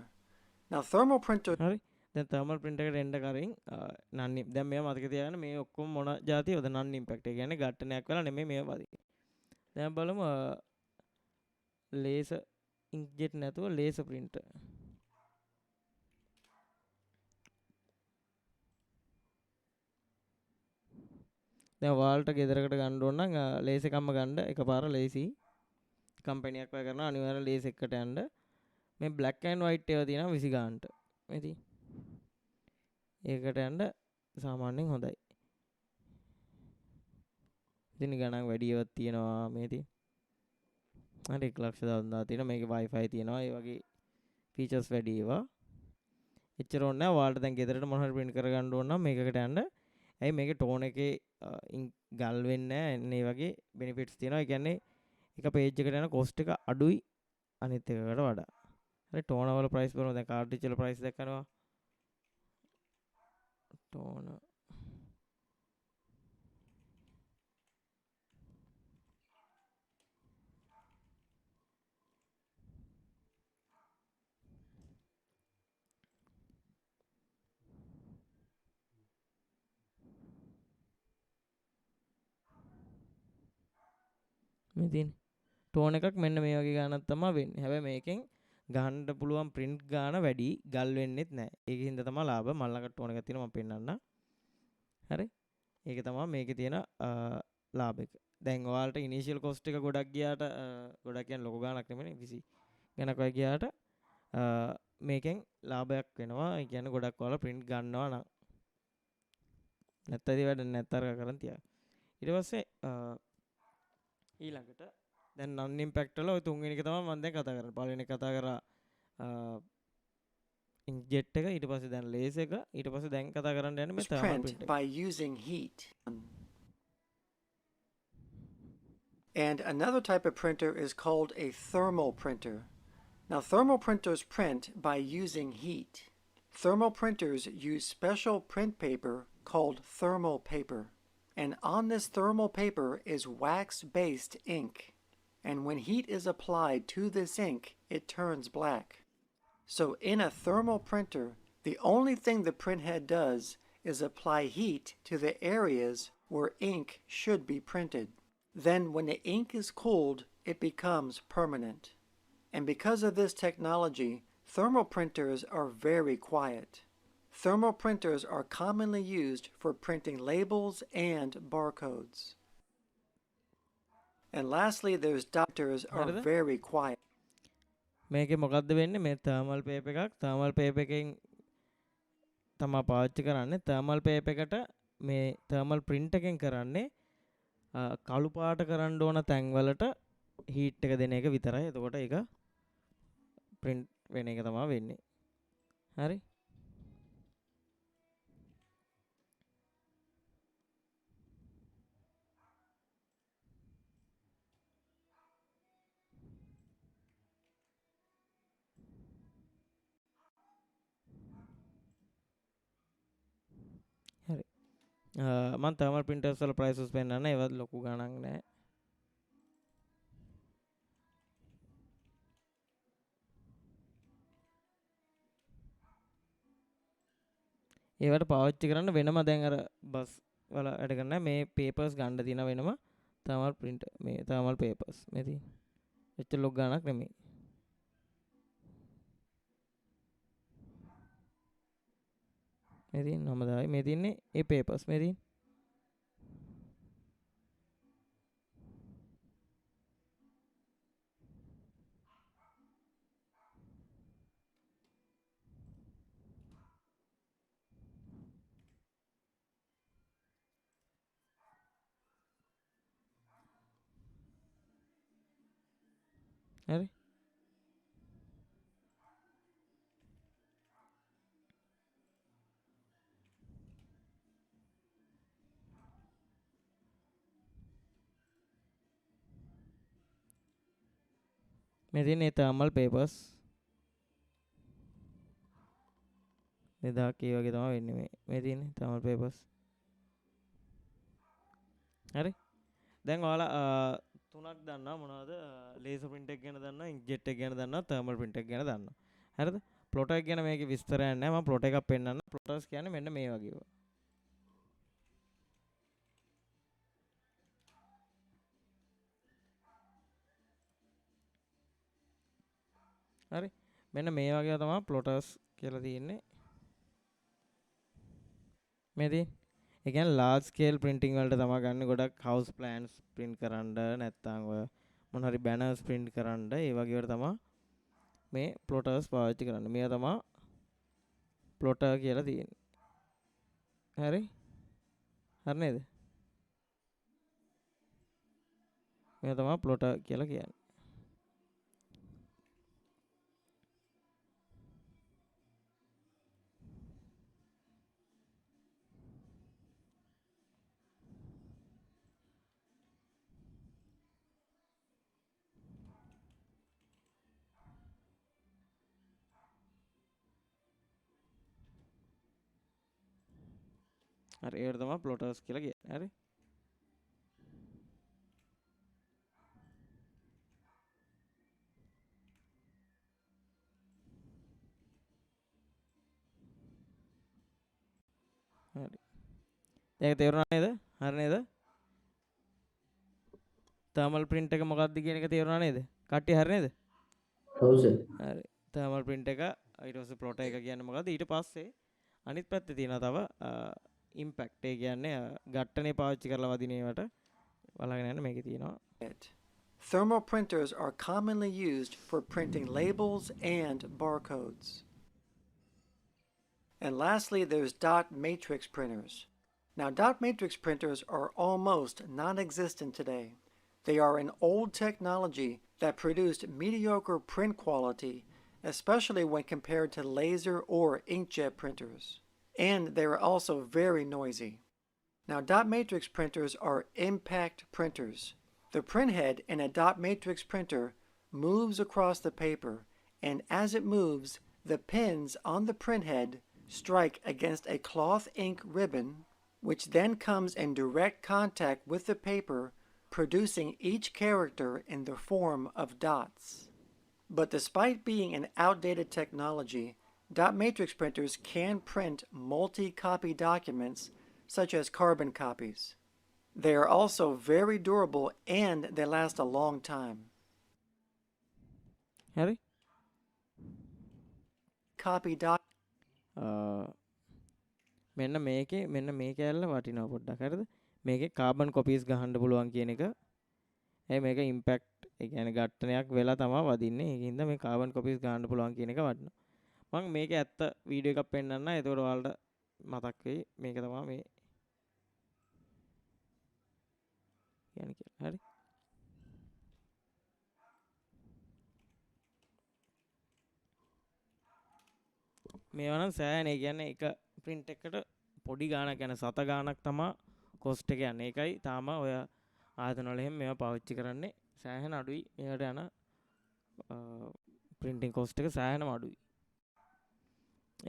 Now, thermal printer හරි දැන් thermal printer එකට එන්න කලින් non දැන් මේවා මතක තියාගන්න මේ ඔක්කොම මොන જાතියද non impact ඒ කියන්නේ ඝට්ටනයක් වෙලා නෙමෙයි මේවා වදින්නේ. දැන් බලමු laser inkjet නැතුව laser printer. දැන් ඔයාලට ගෙදරකට ගන්න ඕන නම් laser එකක්ම ගන්න එකපාර ලේසි. කම්පැනි එකක් වගේ කරනවා අනිවාර්යෙන් laser එකකට යන්න. මේ black and white ඒවා තියෙනවා 20 ගානට. මේ ඉතින් ඒකට යන්න සාමාන්‍යයෙන් හොඳයි. ඉතින් ගණන් වැඩි ඒවත් තියෙනවා මේ ඉතින්. හරි 1,00,000 තියෙනවා මේකේ wifi තියෙනවා ඒ වගේ features වැඩි ඒවා. එච්චර ඕනේ නැහැ. ඔයාලට දැන් ගෙදරට මොන හරි print කරගන්න ඕන නම් මේකකට යන්න. ඇයි මේකේ tone එකේ ගල් වෙන්නේ නැහැ. මේ වගේ benefits තියෙනවා. ඒ කියන්නේ එක page එකට යන cost එක අඩුයි අනිත් එකකට වඩා. හරි tone වල price බලමු. දැන් cartridge වල price දැක්කනවා. tone මේ තියෙන්නේ ටෝන් එකක් මෙන්න මේ වගේ ගානක් තමයි වෙන්නේ. හැබැයි මේකෙන් ගහන්න පුළුවන් print ගාන වැඩි ගල් වෙන්නෙත් නැහැ. ඒකෙන් හින්දා තමයි ලාභ. මල්ලකට ටෝන් එකක් තියෙනවා මම පෙන්නන්නම්. හරි. ඒක තමයි මේකේ තියෙන ලාභ එක. දැන් ඔයාලට initial cost එක ගොඩක් ගියාට ගොඩක් කියන්නේ ලොකු ගානක් නෙමෙයි 20 ගණක් වගේ ගියාට මේකෙන් ලාභයක් වෙනවා. ඒ කියන්නේ ගොඩක් ඔයාලා print ගන්නවා නම් නැත්තදී වැඩ නැත්තර කරන් තියා. ඊට පස්සේ ඊළඟට දැන් non impact වල ඔය තුන්වෙනි එක තමයි මම දැන් කතා කරන්නේ. පළවෙනි එක කතා කරා inkjet එක ඊට පස්සේ දැන් laser එක ඊට පස්සේ දැන් කතා කරන්න යන්නේ මේ thermal print print එක. by using heat. And another type of printer is called a thermal printer. Now, thermal printers print by using heat. Thermal printers use special print paper called thermal paper. And on this thermal paper is wax-based ink. And when heat is applied to this ink, it turns black. So in a thermal printer, the only thing the printhead does is apply heat to the areas where ink should be printed. Then when the ink is cooled, it becomes permanent. And because of this technology, thermal printers are very quiet. Thermal printers are commonly used for printing labels and barcodes. And lastly, there's doctors are Harada? very quiet. මේකේ මොකද්ද වෙන්නේ මේ thermal paper එකක් thermal paper එකෙන් තමයි පාවිච්චි කරන්නේ thermal paper එකට මේ thermal print එකෙන් කරන්නේ කළු පාට කරන්න ඕන තැන් වලට heat එක දෙන එක විතරයි. එතකොට ඒක print වෙන එක තමයි වෙන්නේ. හරි. මම thermal printers වල prices පෙන්නන්න ඒවත් ලොකු ගණන් නෑ. ඒවට පාවිච්චි කරන්න වෙනම දැන් අර බස් වල වැඩ කරන්න මේ papers ගන්න තියෙන වෙනම thermal print මේ thermal papers මේ තියෙන. එච්චර ලොකු ගණනක් නෙමෙයි. මේ තියෙන 9000යි මේ තියන්නේ ඒ papers මේ තියෙන. හරි මේ තියෙන ඒ thermal papers 2000 වගේ තමයි වෙන්නේ මේ තියෙන්නේ thermal papers. හරි දැන් ඔයාලා තුනක් දන්නවා මොනවද laser print එක ගැන දන්නවා inkjet එක ගැන දන්නවා thermal print එක ගැන දන්නවා. හරිද? plotter එක ගැන මේකේ විස්තරයක් නැහැ. මම plotter එකක් පෙන්නන්න. plotters කියන්නේ මෙන්න මේ වගේ ඒවා. හරි මෙන්න මේ වගේ තමයි plotters කියලා තියෙන්නේ. මේ තියෙන්නේ ඒ කියන්නේ large scale printing වලට තමයි ගන්න ගොඩක් house plans print කරන්න නැත්නම් ඔය මොන හරි banners print කරන්න ඒ වගේ වල තමයි මේ plotters පාවිච්චි කරන්නේ. මේවා තමයි plotter කියලා තියෙන්නේ. හරි? හරි නේද? මේවා තමයි plotter කියලා කියන්නේ. හරි ඒකට තමයි plotters කියලා කියන්නේ. හරි? හරි. ඒක තේරුණා නේද? හරි නේද? thermal print එක මොකක්ද කියන එක තේරුණා නේද? කට්ටිය හරි නේද? ඔව් සර්. හරි. thermal print එක ඊට පස්සේ plotter එක කියන්නේ මොකද්ද? ඊට පස්සේ අනිත් පැත්තේ තියෙනවා තව impact. ඒ කියන්නේ ගට්ටනේ පාවිච්චි කරලා වදින ඒවට බලගෙන යන්න මේකේ තියෙනවා. Thermal printers are commonly used for printing labels and barcodes. And lastly, there's dot matrix printers. Now, dot matrix printers are almost non-existent today. They are an old technology that produced mediocre print quality, especially when compared to laser or inkjet printers. And they are also very noisy. Now, dot matrix printers are impact printers. The printhead in a dot matrix printer moves across the paper, and as it moves, the pins on the printhead strike against a cloth ink ribbon, which then comes in direct contact with the paper, producing each character in the form of dots. But despite being an outdated technology, dot matrix printers can print multi-copy documents, such as carbon copies. They are also very durable and they last a long time. හරි? Copy doc මෙන්න මේ කැල්ල වටිනවා පොඩ්ඩක් හරිද? මේකේ carbon copies ගහන්න පුළුවන් කියන එක. මේක ඉම්පැක්ට් ඒ කියන්නේ ඝට්ටනයක් වෙලා තමයි වදින්නේ. ඒකින්ද මේ කාබන් කොපීස් ගහන්න පුළුවන් කියන එක වටිනවා. මම මේකේ ඇත්ත වීඩියෝ එකක් පෙන්නන්න. එතකොට ඔයාලට මතක් වෙයි මේක තමයි මේ කියන්නේ කියලා. හරි? මේවා නම් සෑහෙන ඒ කියන්නේ එක print එකකට පොඩි ගාණක් යන සත ගාණක් තමයි cost එක යන්නේ. ඒකයි තාම ඔය ආයතන වල එහෙම මේවා පාවිච්චි කරන්නේ සෑහෙන අඩුයි. මේකට යන printing cost එක සෑහෙනම අඩුයි.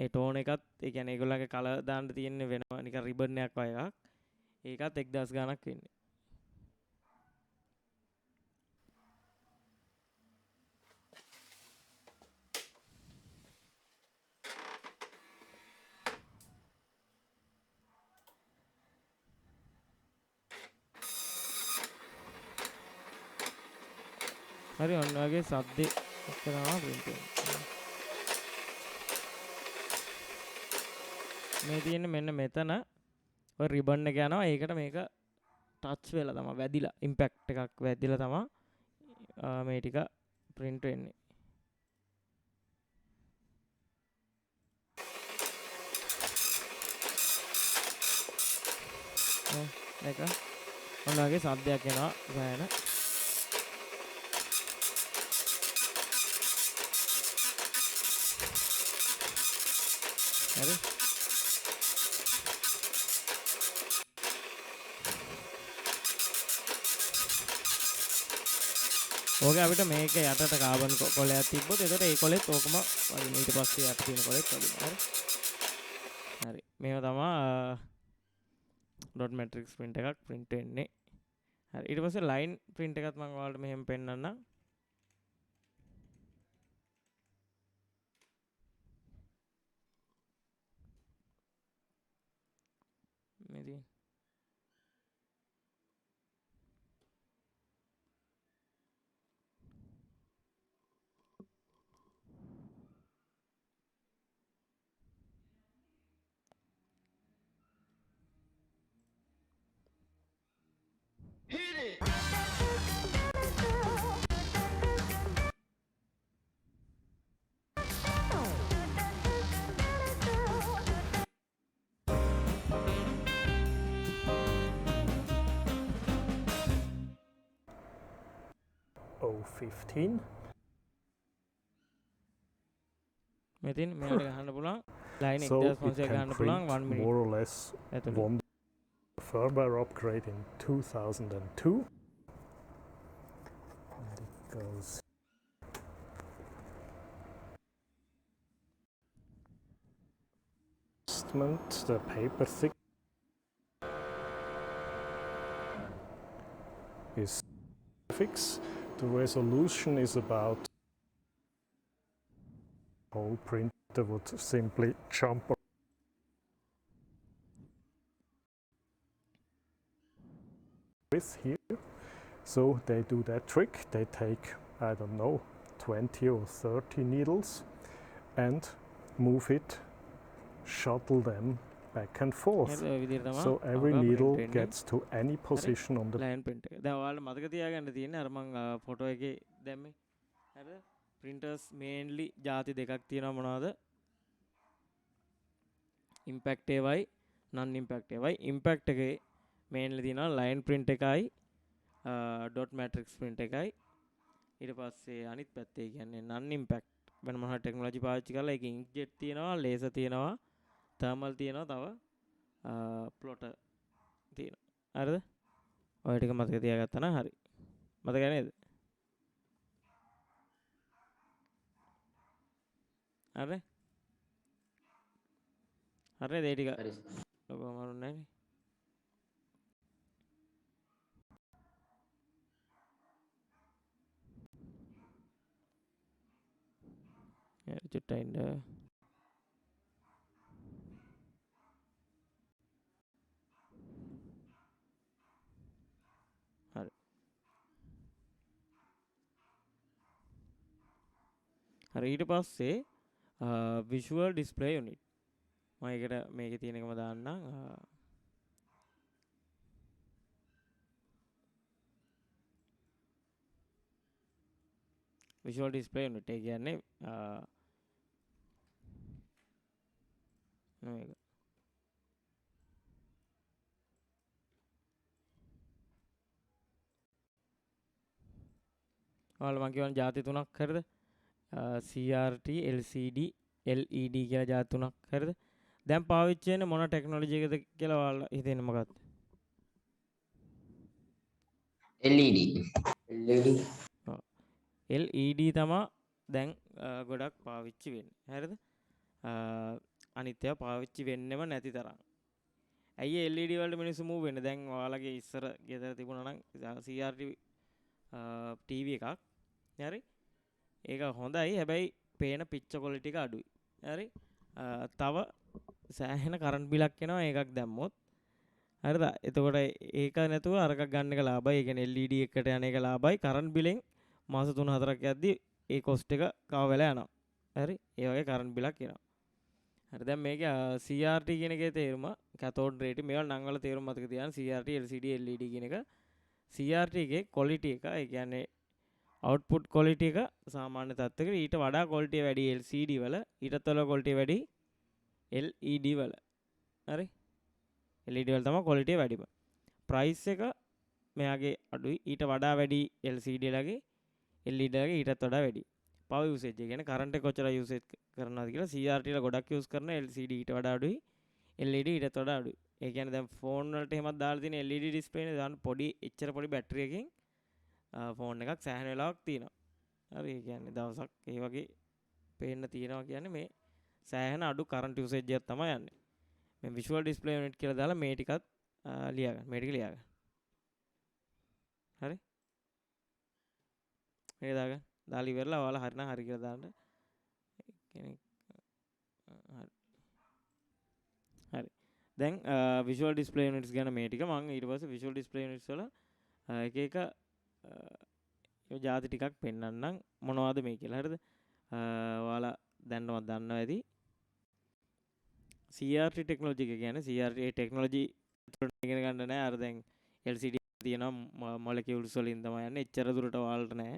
ඒ tone එකත් ඒ කියන්නේ ඒගොල්ලන්ගේ color දාන්න තියෙන්නේ වෙනවා නිකන් ribbon එකක් වගේ එකක්. ඒකත් 1000 ගණක් වෙන්නේ. හරි ඔන්න වගේ සද්දේ එක්ක තමයි print වෙන්නේ. මේ තියෙන්නේ මෙන්න මෙතන ඔය රිබන් එක යනවා. ඒකට මේක ටච් වෙලා තමයි වැදිලා ඉම්පැක්ට් එකක් වැදිලා තමයි මේ ටික print වෙන්නේ. මේක ඔන්න වගේ සද්දයක් එනවා ගායන. හරි ඕක අපිට මේක යටට කාබන් කොලයක් තිබ්බොත් එතකොට ඒ කොලෙත් ඕකම වදින. ඊට පස්සේ යට තියෙන කොලෙත් වදින. හරි හරි මේව තමයි ඩොට් මැට්‍රික්ස් print එකක් print වෙන්නේ. හරි ඊට පස්සේ line print එකත් මම ඔයාලට මෙහෙම පෙන්නන්නම්. මේ තියෙන O15. මේ තියෙන මෙයාට ගහන්න පුළුවන් line So 1500 it can ගහන්න පුළුවන් print 1 minute more or less ඇතුළත. one firmware upgrade in 2002. And it goes. The paper thick is fixed. The resolution is about whole printer would simply jump with here. So they do that trick. They take, I don't know, 20 or 30 needles and move it, shuttle them back and forth. හරි ඔය විදිහට තමයි So every ඕක needle print වෙන්නේ. gets to any position on the line print එක. දැන් ඔයාලට මතක තියාගන්න තියෙන්නේ අර මං ෆොටෝ එකේ දැම්මේ. හරිද? printers mainly ಜಾති දෙකක් තියෙනවා මොනවද? impact එකයි non impact එකයි. impact එකේ mainly තියෙනවා line print එකයි dot matrix print එකයි. ඊට පස්සේ අනිත් පැත්තේ කියන්නේ non impact වෙන මොනවා ටෙක්නොලොජි පාවිච්චි කරලා ඒක inkjet තියෙනවා, laser තියෙනවා, thermal තියෙනවා, තව plotter තියෙනවා. හරිද? ඔය ටික මතක තියාගත්තා නම් හරි. මතක නේද? හරි. හරිද ඒ ටික? හරි. ලොකු අමාරු නැහැ නේ. චුට්ටක් ඉන්න. හරි. හරි ඊට පස්සේ visual display unit මම ඒකට මේකේ තියෙන එකම දාන්නම්. visual display unit ඒ කියන්නේ මේක ඔයාලා මම කියවන ಜಾති තුනක් හරිද? CRT LCD LED කියලා ಜಾති තුනක් හරිද? දැන් පාවිච්චි වෙන්නේ මොන ටෙක්නොලොජි එකද කියලා ඔයාලා හිතන්නේ මොකක්ද? LED. LED තමයි දැන් ගොඩක් පාවිච්චි වෙන්නේ. හරිද? අනිත් ඒවා පාවිච්චි වෙන්නෙම නැති තරම්. ඇයි LED වලට මිනිස්සු move වෙන්නේ? දැන් ඔයාලගේ ඉස්සර ගෙදර තිබුණා නම් CRT TV එකක්. හරි? ඒක හොඳයි. හැබැයි පේන පිච්ච quality එක අඩුයි. හරි? තව සෑහෙන කරන්ට් බිලක් එනවා ඒකක් දැම්මොත්. හරිද? එතකොට ඒක නැතුව අරක ගන්න එක ලාභයි. ඒ කියන්නේ LED එකට යන එක ලාභයි. කරන්ට් බිලෙන් මාස 3-4ක් යද්දි ඒ කොස්ට් එක කව වෙලා යනවා. හරි? ඒ වගේ කරන්ට් බිලක් එනවා. හරි දැන් මේකේ CRT කියන එකේ තේරුම කැතෝඩ් රේටි මේවා නම් වල තේරුම මතක තියාගන්න CRT LCD LED කියන එක CRT එකේ quality එක ඒ කියන්නේ output quality එක සාමාන්‍ය තත්ත්වයකට ඊට වඩා quality වැඩි LCD වල ඊටත් වඩා quality වැඩි LED වල හරි LED වල තමයි quality වැඩිම price එක මෙයාගේ අඩුයි ඊට වඩා වැඩි LCD ලගේ LED ලගේ ඊටත් වඩා වැඩි power usage එක කියන්නේ current එක කොච්චර usage කරනවද කියලා CRT ලා ගොඩක් use කරන LCD ඊට වඩා අඩුයි LED ඊටත් වඩා අඩුයි ඒ කියන්නේ දැන් ෆෝන් වලට එහෙමත් දාලා තියෙන LED display නේ දාන්න පොඩි එච්චර පොඩි බැටරි එකකින් ෆෝන් එකක් සෑහෙන වෙලාවක් තියෙනවා හරි ඒ කියන්නේ දවසක් ඒ වගේ පේන්න තියෙනවා කියන්නේ මේ සෑහෙන අඩු current usage එකක් තමයි යන්නේ මේ visual display unit කියලා දාලා මේ ටිකත් ලියා ගන්න මේ ටික ලියා ගන්න හරි මේක දාගන්න දාලා ඉවරලා ඔයාලා හරිනම් හරි කියලා දාන්න කෙනෙක් හරි දැන් visual display units ගැන මේ ටික මම ඊට පස්සේ visual display units වල එක එක ජාති ටිකක් පෙන්වන්නම් මොනවද මේ කියලා හරිද ඔයාලා දැන්නවත් දන්නවා ඇති CRT ටෙක්නොලොජි එක කියන්නේ CRT ටෙක්නොලොජි ඉගෙන ගන්න නෑ අර දැන් LCD තියෙනවා මොලිකියුල්ස් වලින් තමයි යන්නේ එච්චර දුරට ඔයාලට නෑ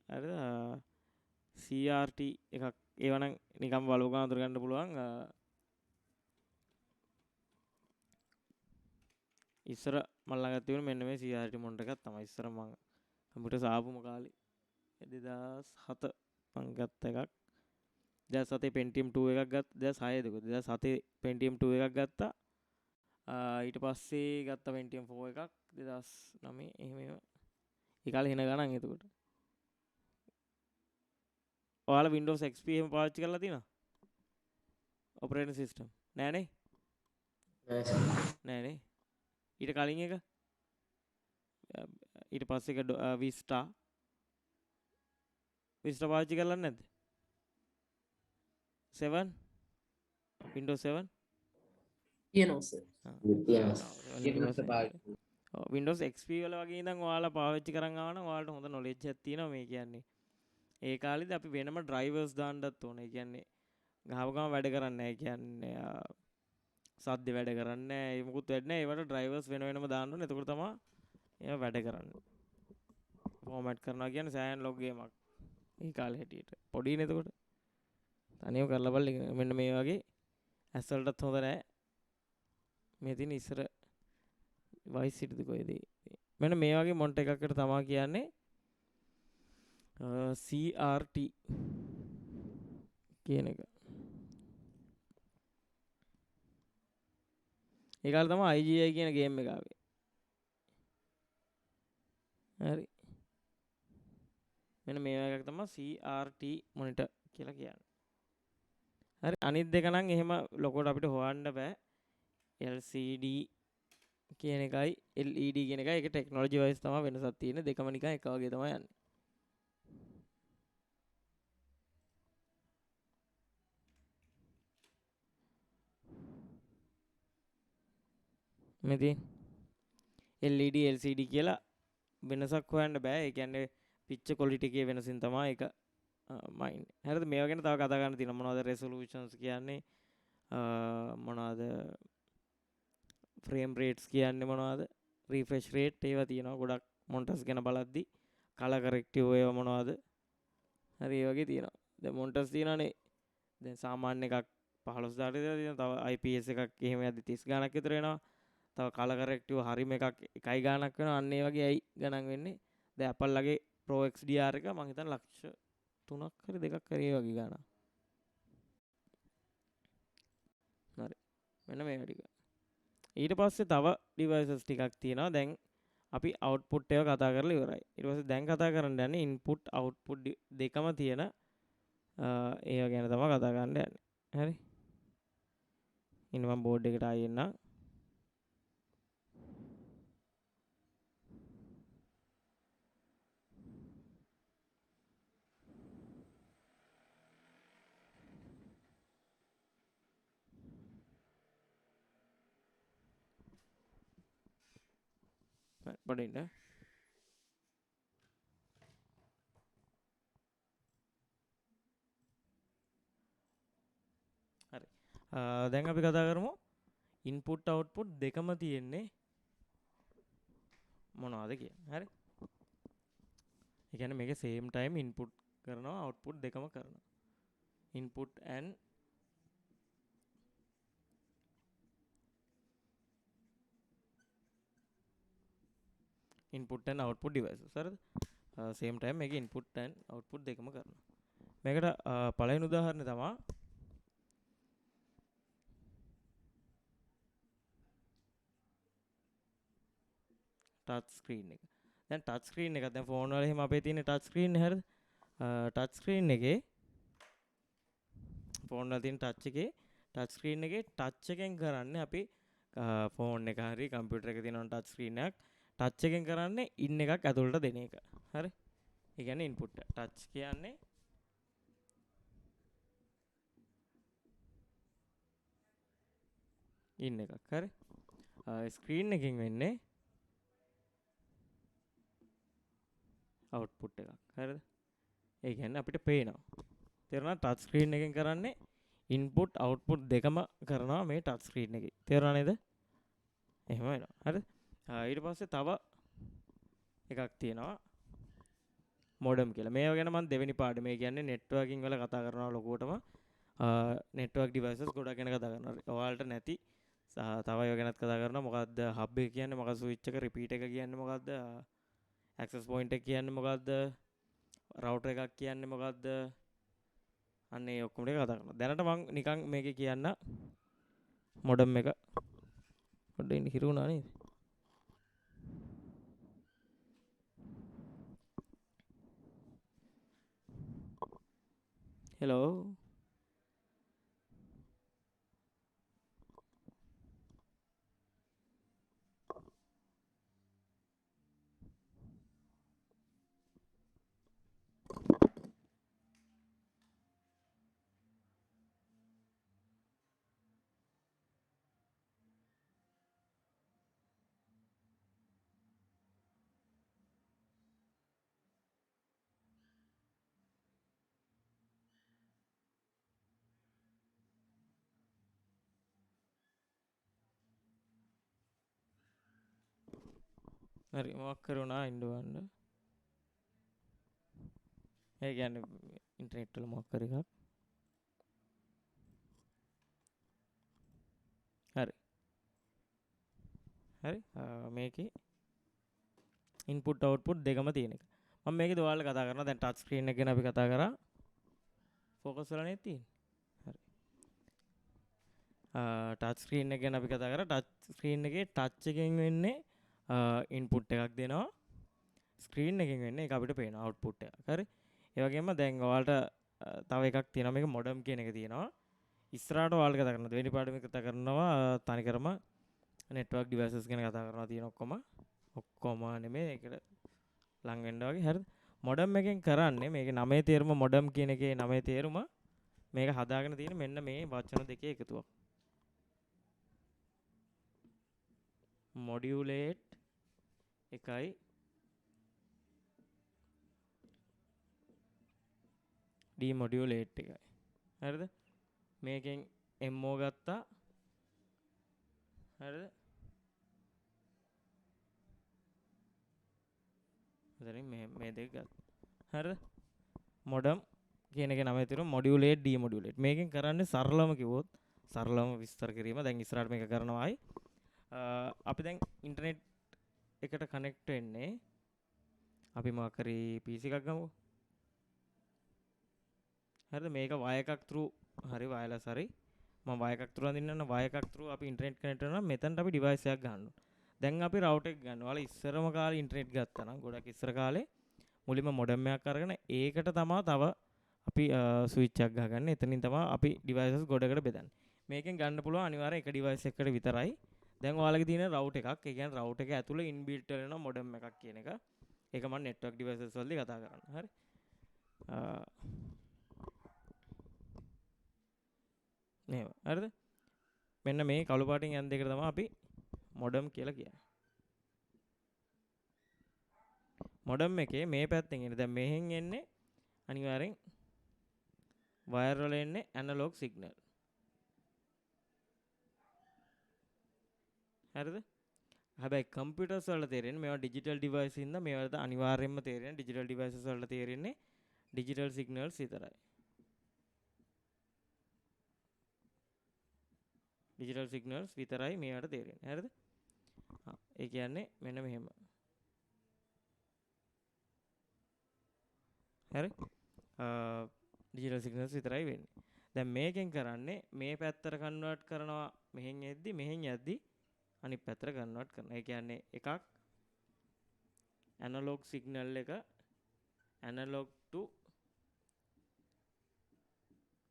හරිද CRT එකක් ඒවනම් නිකම් බලුවකම අඳුර ගන්න පුළුවන් ඉස්සර මම ළඟ තිබුණ මෙන්න මේ CRT මොනිටර් එකක් තමයි ඉස්සර මම කම්පියුටර් ආපුම කාලේ 2007 මම ගත්ත එකක් 2007 Pentium 2 එකක් ගත්තා 2006 දෙක 2007 Pentium 2 එකක් ගත්තා ඊට පස්සේ ගත්ත Pentium 4 එකක් 2009 එහෙම ඒ කාලේ හින ගණන් එතකොට ඔයාලා Windows XP එහෙම පාවිච්චි කරලා තියෙනවද operating system නෑනේ නෑනේ ඊට කලින් එක ඊට පස්සේ එක Vista පාවිච්චි කරලා නැද්ද 7 Windows 7 තියෙනවා සර්. Windows XP වල වගේ ඉඳන් ඔයාලා පාවිච්චි කරන් ආවනම් ඔයාලට හොඳ knowledge එකක් තියෙනවා මේ කියන්නේ ඒ කාලෙදී අපි වෙනම drivers දාන්නත් ඕනේ. ඒ කියන්නේ ගහව ගම වැඩ කරන්නේ නැහැ. ඒ කියන්නේ සද්ද වැඩ කරන්නේ නැහැ. ඒ මොකුත් වැඩ නැහැ. ඒවට drivers වෙන වෙනම දාන්න ඕනේ. එතකොට තමයි ඒවා වැඩ කරන්නේ. format කරනවා කියන්නේ සෑහෙන log ගේමක්. ඒ කාලේ හැටියට. පොඩිනේ එතකොට. තනියම කරලා බලන්න මෙන්න මේ වගේ ඇස් වලටත් හොඳ නැහැ. මේ තියෙන ඉස්සර වයිස් සිටිද කොයිද? මෙන්න මේ වගේ මොන්ට් එකකට තමයි කියන්නේ CRT කියන එක. ඒ කාලේ තමයි IGI කියන ගේම් එක ආවේ. හරි. මෙන්න මේ වගේ එකක් තමයි CRT මොනිටර් කියලා කියන්නේ. හරි අනිත් දෙක නම් එහෙම ලොකෝට අපිට හොයන්න බෑ. LCD කියන එකයි LED කියන එකයි ඒක ටෙක්නොලොජි වයිස් තමයි වෙනසක් තියෙන්නේ. දෙකම නිකන් එක වගේ තමයි යන්නේ. මෙදී LED LCD කියලා වෙනසක් හොයන්න බෑ. ඒ කියන්නේ පිච්ච quality එකේ වෙනසින් තමයි ඒක මයින්. හරිද? මේවා ගැන තව කතා කරන්න තියෙනවා. මොනවද resolutions කියන්නේ? මොනවද frame rates කියන්නේ මොනවද? refresh rate ඒවා තියෙනවා. ගොඩක් monitors ගැන බලද්දි color corrective ඒවා මොනවද? හරි ඒ වගේ තියෙනවා. දැන් monitors තියෙනවානේ. දැන් සාමාන්‍ය එකක් 15000ට තියෙනවා. තව IPS එකක් එහෙම යද්දි 30 ගාණක් විතර වෙනවා. තව color corrective හරිම එකක් 1 ගාණක් වෙනවා. අන්න ඒ වගේ ඇයි ගණන් වෙන්නේ. දැන් Apple ලගේ Pro XDR එක මම හිතන්නේ ලක්ෂ 3ක් හරි 2ක් හරි ඒ වගේ ගාණක්. හරි. මෙන්න මේ ටික. ඊට පස්සේ තව devices ටිකක් තියෙනවා. දැන් අපි output එක කතා කරලා ඉවරයි. ඊට පස්සේ දැන් කතා කරන්න යන්නේ input output දෙකම තියෙන ඒවා ගැන තමයි කතා කරන්න යන්නේ. හරි. ඉන්න මම බෝඩ් එකට ආයෙ එන්න. පොඩ්ඩක් ඉන්න. හරි. දැන් අපි කතා කරමු ඉන්පුට් අවුට්පුට් දෙකම තියෙන්නේ මොනවද කියලා. හරි. ඒ කියන්නේ මේකේ same time input කරනවා output දෙකම කරනවා. input and output devices. හරිද? same time මේකේ input and output දෙකම කරනවා. මේකට පළවෙනි උදාහරණය තමයි ටච් ස්ක්‍රීන් එක. දැන් ටච් ස්ක්‍රීන් එකක් දැන් ෆෝන් වල එහෙම අපේ තියෙන ටච් ස්ක්‍රීන් නේ හරිද? ටච් ස්ක්‍රීන් එකේ ෆෝන් වල තියෙන ටච් ස්ක්‍රීන් එකේ ටච් එකෙන් කරන්නේ අපි ෆෝන් එක හරි කම්පියුටර් එකේ තියෙන ටච් ස්ක්‍රීන් එකක් ටච් එකෙන් කරන්නේ ඉන් එකක් ඇතුළට දෙන එක. හරි? ඒ කියන්නේ ඉන්පුට් ටච් කියන්නේ ඉන් එකක්. හරි? ස්ක්‍රීන් එකකින් වෙන්නේ අවුට්පුට් එකක්. හරිද? ඒ කියන්නේ අපිට පේනවා. තේරුණා ටච් ස්ක්‍රීන් එකෙන් කරන්නේ ඉන්පුට් අවුට්පුට් දෙකම කරනවා මේ ටච් ස්ක්‍රීන් එකේ. තේරුණා නේද? එහෙම වෙනවා. හරිද? ඊට පස්සේ තව එකක් තියෙනවා මොඩම් කියලා. මේව ගැන මම දෙවෙනි පාඩමේ කියන්නේ නෙට්වර්කින් වල කතා කරනවා ලොකුවටම. නෙට්වර්ක් ඩිවයිසස් ගොඩක් ගැන කතා කරනවා. ඔයාලට නැති තව ඒවා ගැනත් කතා කරනවා. මොකද්ද හබ් එක කියන්නේ මොකක්ද ස්විච් එක රිපීට් එක කියන්නේ මොකද්ද ඇක්සස් පොයින්ට් එක කියන්නේ මොකද්ද රවුටර් එකක් කියන්නේ මොකද්ද අන්න ඒ ඔක්කොම ටික කතා කරනවා. දැනට මම නිකන් මේකේ කියන්න මොඩම් එක පොඩ්ඩක් ඉන්න හිරු වුණා නේද? හෙලෝ හරි මොකක් කරුණා ඉන්ඩුවන්න ඒ කියන්නේ ඉන්ටර්නෙට් වල මොකක් කර එකක් හරි හරි මේකේ ඉන්පුට් අවුට්පුට් දෙකම තියෙන එක මම මේකේ ඔයාලට කතා කරනවා දැන් ටච් ස්ක්‍රීන් එක ගැන අපි කතා කරා ફોකස් වල නේ තියෙන්නේ හරි ටච් ස්ක්‍රීන් එක ගැන අපි කතා කරා ටච් ස්ක්‍රීන් එකේ ටච් එකෙන් වෙන්නේ ඉන්පුට් එකක් දෙනවා ස්ක්‍රීන් එකෙන් වෙන්නේ ඒක අපිට පේනවා අවුට්පුට් එකක් හරි ඒ වගේම දැන් ඔයාලට තව එකක් තියෙනවා මේක මොඩම් කියන එක තියෙනවා ඉස්සරහට ඔයාලට කතා කරනවා දෙවෙනි පාඩමේ කතා කරනවා තනිකරම නෙට්වර්ක් ඩිවයිසස් ගැන කතා කරනවා තියෙන ඔක්කොම නෙමෙයි ඒකට ලං වෙන්න වගේ හරිද මොඩම් එකෙන් කරන්නේ මේකේ නමේ තේරුම මොඩම් කියන එකේ නමේ තේරුම මේක හදාගෙන තියෙන මෙන්න මේ වචන දෙකේ එකතුවක් මොඩියුලේට් එකයි ඩිමොඩියුලේට් එකයි හරිද මේකෙන් MO ගත්තා හරිද එතනින් මේ දෙක ගත්තා හරිද මොඩම් කියන එකේ නම තියෙනවා මොඩියුලේට් ඩිමොඩියුලේට් මේකෙන් කරන්නේ සරලම කිව්වොත් සරලම විස්තර කිරීම දැන් ඉස්සරහට මේක කරනවායි අපි දැන් ඉන්ටර්නෙට් එකට කනෙක්ට් වෙන්නේ අපි මොකක් හරි PC එකක් ගමුකෝ හරිද මේක වයර් එකක් through හරි වයර්ලස් හරි මම වයර් එකක් through අඳින්න නම් වයර් එකක් through අපි ඉන්ටර්නෙට් කනෙක්ට් කරනවා නම් මෙතනට අපි ඩිවයිස් එකක් ගන්න ඕන දැන් අපි රවුටර් එක ගන්නවා ඔයාලා ඉස්සරම කාලේ ඉන්ටර්නෙට් ගත්තා නම් ගොඩක් ඉස්සර කාලේ මුලින්ම මොඩම් එකක් අරගෙන ඒකට තමයි තව අපි ස්විච් එකක් ගහගන්නේ එතනින් තමයි අපි ඩිවයිසස් ගොඩකට බෙදන්නේ මේකෙන් ගන්න පුළුවන් අනිවාර්යෙන් එක ඩිවයිස් එකකට විතරයි. දැන් ඔයාලගේ තියෙන රවුට් එකක්. ඒ කියන්නේ රවුට් එක ඇතුලේ ඉන්බිල්ට් වෙන මොඩම් එකක් කියන එක. ඒක මම නෙට්වර්ක් ඩිවයිසස් වලදී කතා කරන්නේ. හරි. නේද? හරිද? මෙන්න මේ කළු පාටින් යන දෙකට තමයි අපි මොඩම් කියලා කියන්නේ. මොඩම් එකේ මේ පැත්තෙන් එන්නේ දැන් මෙහෙන් එන්නේ අනිවාර්යෙන් වයර් වල එන්නේ ඇනලොග් සිග්නල්. හරිද? හැබැයි කම්පියුටර්ස් වල තේරෙන්නේ මේවා ඩිජිටල් ඩිවයිස් ඉඳන් මේවට අනිවාර්යයෙන්ම තේරෙන්නේ ඩිජිටල් ඩිවයිසස් වල තේරෙන්නේ ඩිජිටල් සිග්නල්ස් විතරයි. ඩිජිටල් සිග්නල්ස් විතරයි මේවට තේරෙන්නේ. හරිද? ඒ කියන්නේ මෙන්න මෙහෙම. හරි? ඩිජිටල් සිග්නල්ස් විතරයි වෙන්නේ. දැන් මේකෙන් කරන්නේ මේ පැත්තට කන්වර්ට් කරනවා මෙහෙන් යද්දි මෙහෙන් යද්දි අනිත් පැත්තට කන්වර්ට් කරනවා. ඒ කියන්නේ එකක් ඇනලොග් සිග්නල් එක ඇනලොග් ටු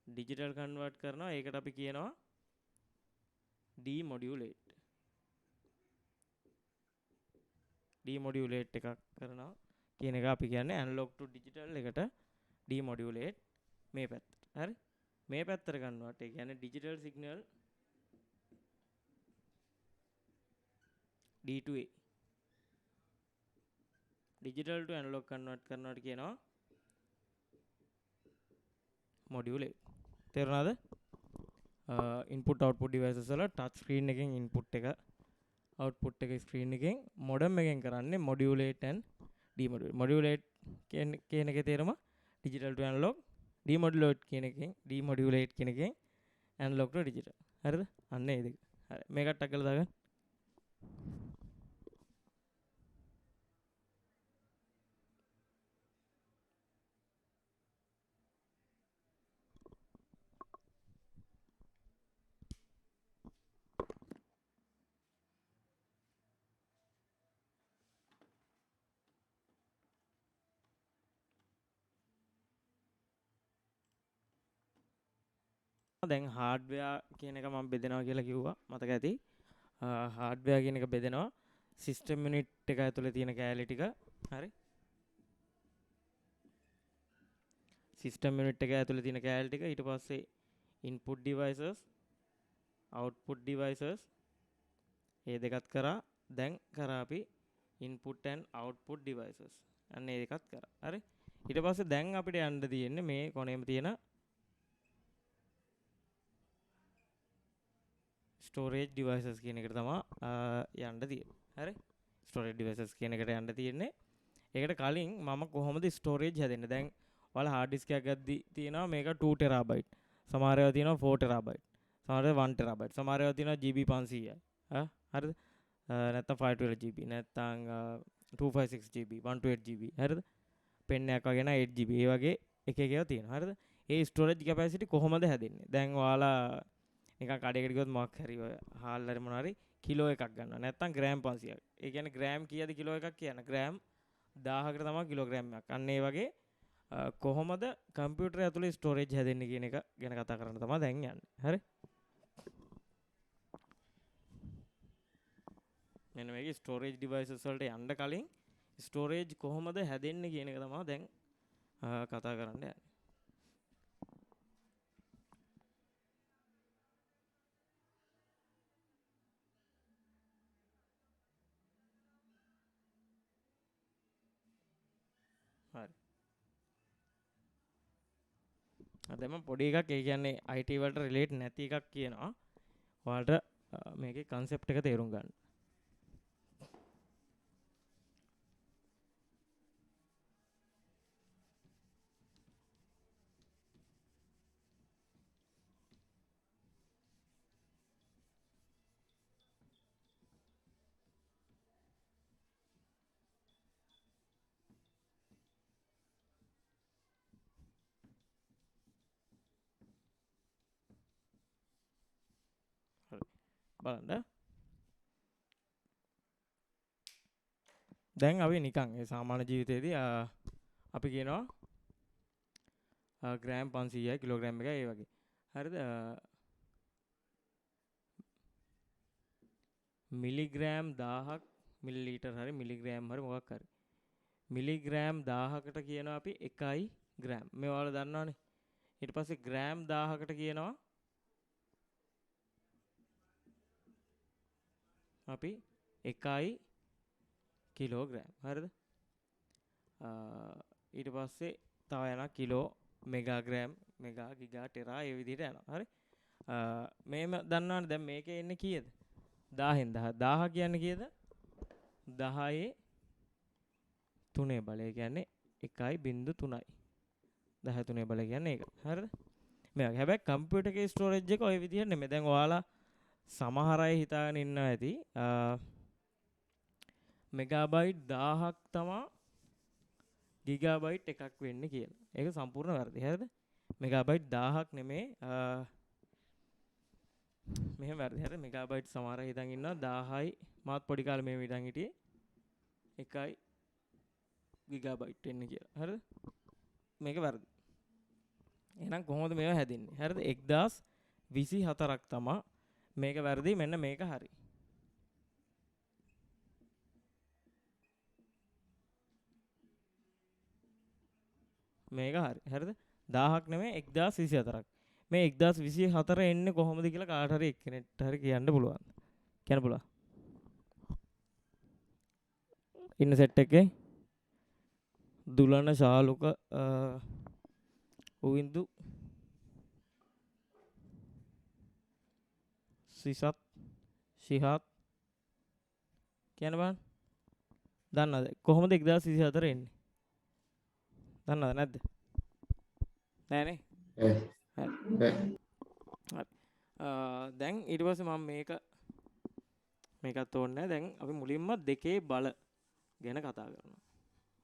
ඩිජිටල් කන්වර්ට් කරනවා. ඒකට අපි කියනවා ඩීමොඩියුලේට්. ඩීමොඩියුලේට් එකක් කරනවා කියන එක අපි කියන්නේ ඇනලොග් ටු ඩිජිටල් එකට ඩීමොඩියුලේට් මේ පැත්තට. හරි? මේ පැත්තට කන්වර්ට් ඒ කියන්නේ digital signal D to A. Digital two analogue convert කරනවට කියනවා මොඩියුලේට්. තේරුණාද? ඉන්පුට් අවුට්පුට් ඩිවයිසස් වල ටච් ස්ක්‍රීන් එකෙන් ඉන්පුට් එක අවුට්පුට් එක ස්ක්‍රීන් එකෙන් මොඩම් එකෙන් කරන්නේ මොඩියුලේට් ඇන්ඩ් ඩීමොඩියුලේට්. මොඩියුලේට් කියන එකේ තේරුම ඩිජිටල් ටු ඇනලොග්, ඩීමොඩියුලේට් කියන එකෙන් ඩීමොඩියුලේට් කියන එකෙන් ඇනලොග් ටු ඩිජිටල්. හරිද? අන්න ඒ දෙක. හරි. මේකට ටක් කරලා දාගන්න. දැන් හાર્ඩ්වෙයාර් කියන එක මම බෙදනවා කියලා කිව්වා මතක ඇති. හાર્ඩ්වෙයාර් කියන එක බෙදනවා සිස්ටම් යුනිට් එක ඇතුලේ තියෙන කෑලි ටික. හරි? සිස්ටම් යුනිට් එක ඇතුලේ තියෙන කෑලි ටික ඊට පස්සේ ඉන්පුට් ඩිවයිසස්, අවුට්පුට් ඩිවයිසස් ඒ දෙකත් කරා. දැන් කරා අපි ඉන්පුට් ඇන්ඩ් අවුට්පුට් ඩිවයිසස්. අන්න ඒ දෙකත් කරා. හරි? ඊට පස්සේ දැන් අපිට යන්න තියෙන්නේ මේ කොනේම තියෙන ස්ටෝරේජ් ඩිවයිසස් කියන එකට තමයි යන්න තියෙන්නේ. හරි? ස්ටෝරේජ් ඩිවයිසස් කියන එකට යන්න තියෙන්නේ. ඒකට කලින් මම කොහොමද ස්ටෝරේජ් හැදෙන්නේ? දැන් ඔයාලා හાર્ඩ් ඩිස්ක් එකක් ගද්දි තියෙනවා මේක 2 ටෙරාබයිට්. සමහර ඒවා තියෙනවා 4 ටෙරාබයිට්. සමහර ඒවා 1 ටෙරාබයිට්. සමහර ඒවා තියෙනවා GB 500යි. හරිද? නැත්තම් 512 GB නැත්තම් 256 GB 128 GB. හරිද? පෙන් එකක් වගේ නා 8 GB. ඒ වගේ එක එක ඒවා තියෙනවා. හරිද? ඒ ස්ටෝරේජ් කැපැසිටි කොහොමද හැදෙන්නේ? දැන් ඔයාලා නිකන් කඩේකට ගියොත් මොකක් හරි ඔය හාල් හරි මොනවා හරි කිලෝ එකක් ගන්නවා. නැත්තම් ග්‍රෑම් 500ක්. ඒ කියන්නේ ග්‍රෑම් කීයද කිලෝ එකක් කියන? ග්‍රෑම් 1000කට තමයි කිලෝග්‍රෑම් එකක්. අන්න ඒ වගේ කොහොමද කම්පියුටර් ඇතුලේ ස්ටෝරේජ් හැදෙන්නේ කියන එක ගැන කතා කරන්න තමයි දැන් යන්නේ. හරි? මෙන්න මේකේ ස්ටෝරේජ් ඩිවයිසස් වලට යන්න කලින් ස්ටෝරේජ් කොහොමද හැදෙන්නේ කියන එක තමයි දැන් කතා කරන්න යන්නේ. හරි. අද මම පොඩි එකක් ඒ කියන්නේ IT වලට රිලේට් නැති එකක් කියනවා. ඔයාලට මේකේ concept එක තේරුම් ගන්න. බලන්න. දැන් අපි නිකන් ඒ සාමාන්‍ය ජීවිතේදී අපි කියනවා ග්‍රෑම් 500යි කිලෝග්‍රෑම් එකයි ඒ වගේ. හරිද? මිලිග්‍රෑම් 1000ක් මිලිලීටර් හරි මිලිග්‍රෑම් හරි මොකක් හරි මිලිග්‍රෑම් 1000කට කියනවා අපි 1 ග්‍රෑම්. මේ ඔයාලා දන්නවනේ. ඊට පස්සේ ග්‍රෑම් 1000කට කියනවා අපි 1 කිලෝග්‍රෑම්. හරිද? ඊට පස්සේ තව යනවා කිලෝ මෙගාග්‍රෑම් මෙගා ගිගා ටෙරා ඒ විදිහට යනවා. හරි? මේම දන්නවනේ දැන් මේකේ එන්නේ කීයද? 1000න් 1000 කියන්නේ කීයද? 10 3 බලය කියන්නේ 1.3යි. 10 3 බලය කියන්නේ ඒක. හරිද? මේ වගේ. හැබැයි කම්පියුටර් එකේ ස්ටෝරේජ් එක ওই විදිහට නෙමෙයි. දැන් ඔයාලා සමහර අය හිතාගෙන ඉන්නවා ඇති මෙගාබයිට් 1000ක් තමයි ගිගාබයිට් එකක් වෙන්නේ කියලා. ඒක සම්පූර්ණ වැරදි. හරිද? මෙගාබයිට් 1000ක් නෙමෙයි මෙහෙම වැරදි. හරිද? මෙගාබයිට් සමහර අය හිතන් ඉන්නවා 1000යි මාත් පොඩි කාලේ මේ විදිහන් හිටියේ 1යි ගිගාබයිට් වෙන්නේ කියලා. හරිද? මේක වැරදි. එහෙනම් කොහොමද මේවා හැදින්නේ? හරිද? 1024ක් තමයි මේක වැරදි. මෙන්න මේක හරි. මේක හරි. හරිද? 1000ක් නෙමෙයි 1024ක්. මේ 1024 එන්නේ කොහොමද කියලා කාට හරි එක්කෙනෙක්ට හරි කියන්න පුළුවන්. කියන්න පුළුවන්. ඉන්න සෙට් එකේ දුලන ශාලුක උවින්දු සිසත් ශිහාත් කියන්න බලන්න. දන්නවද කොහොමද 1024 එන්නේ? දන්නවද නැද්ද? නෑනේ. දැන් ඊට පස්සේ මම මේකත් ඕනේ. දැන් අපි මුලින්ම දෙකේ බල ගැන කතා කරනවා.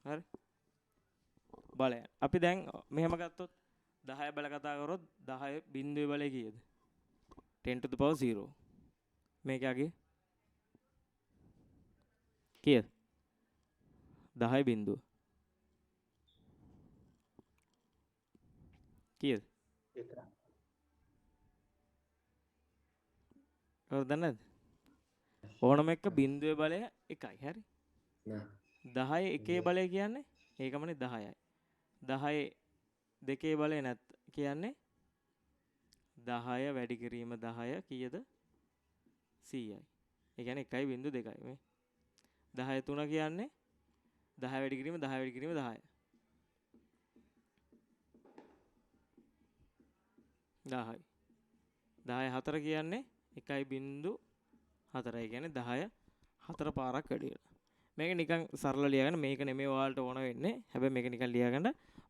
හරි? බලයන්. අපි දැන් මෙහෙම ගත්තොත් 10 බල කතා කරොත් 10 බිඳුවේ බලය කීයද? 10 to the power 0. මේකගේ කීයද? 10 බිඳුව. කීයද? හරිද නැද්ද? ඕනම එක බිඳුවේ බලය 1යි. හරි? 10 එකේ බලය කියන්නේ ඒකමනේ 10යි. 10 දෙකේ බලය නැත් කියන්නේ 10 වැඩි කිරීම 10 කීයද? 100යි. ඒ කියන්නේ 1.2යි මේ. 10 3 කියන්නේ 10 වැඩි කිරීම 10 වැඩි කිරීම 10යි. 10යි. 10 4 කියන්නේ 1.4යි කියන්නේ 10 4 පාරක් වැඩි වෙනවා. මේක නිකන් සරල ලියාගන්න මේක නෙමෙයි ඔයාලට ඕන වෙන්නේ. හැබැයි මේක නිකන් ලියාගන්න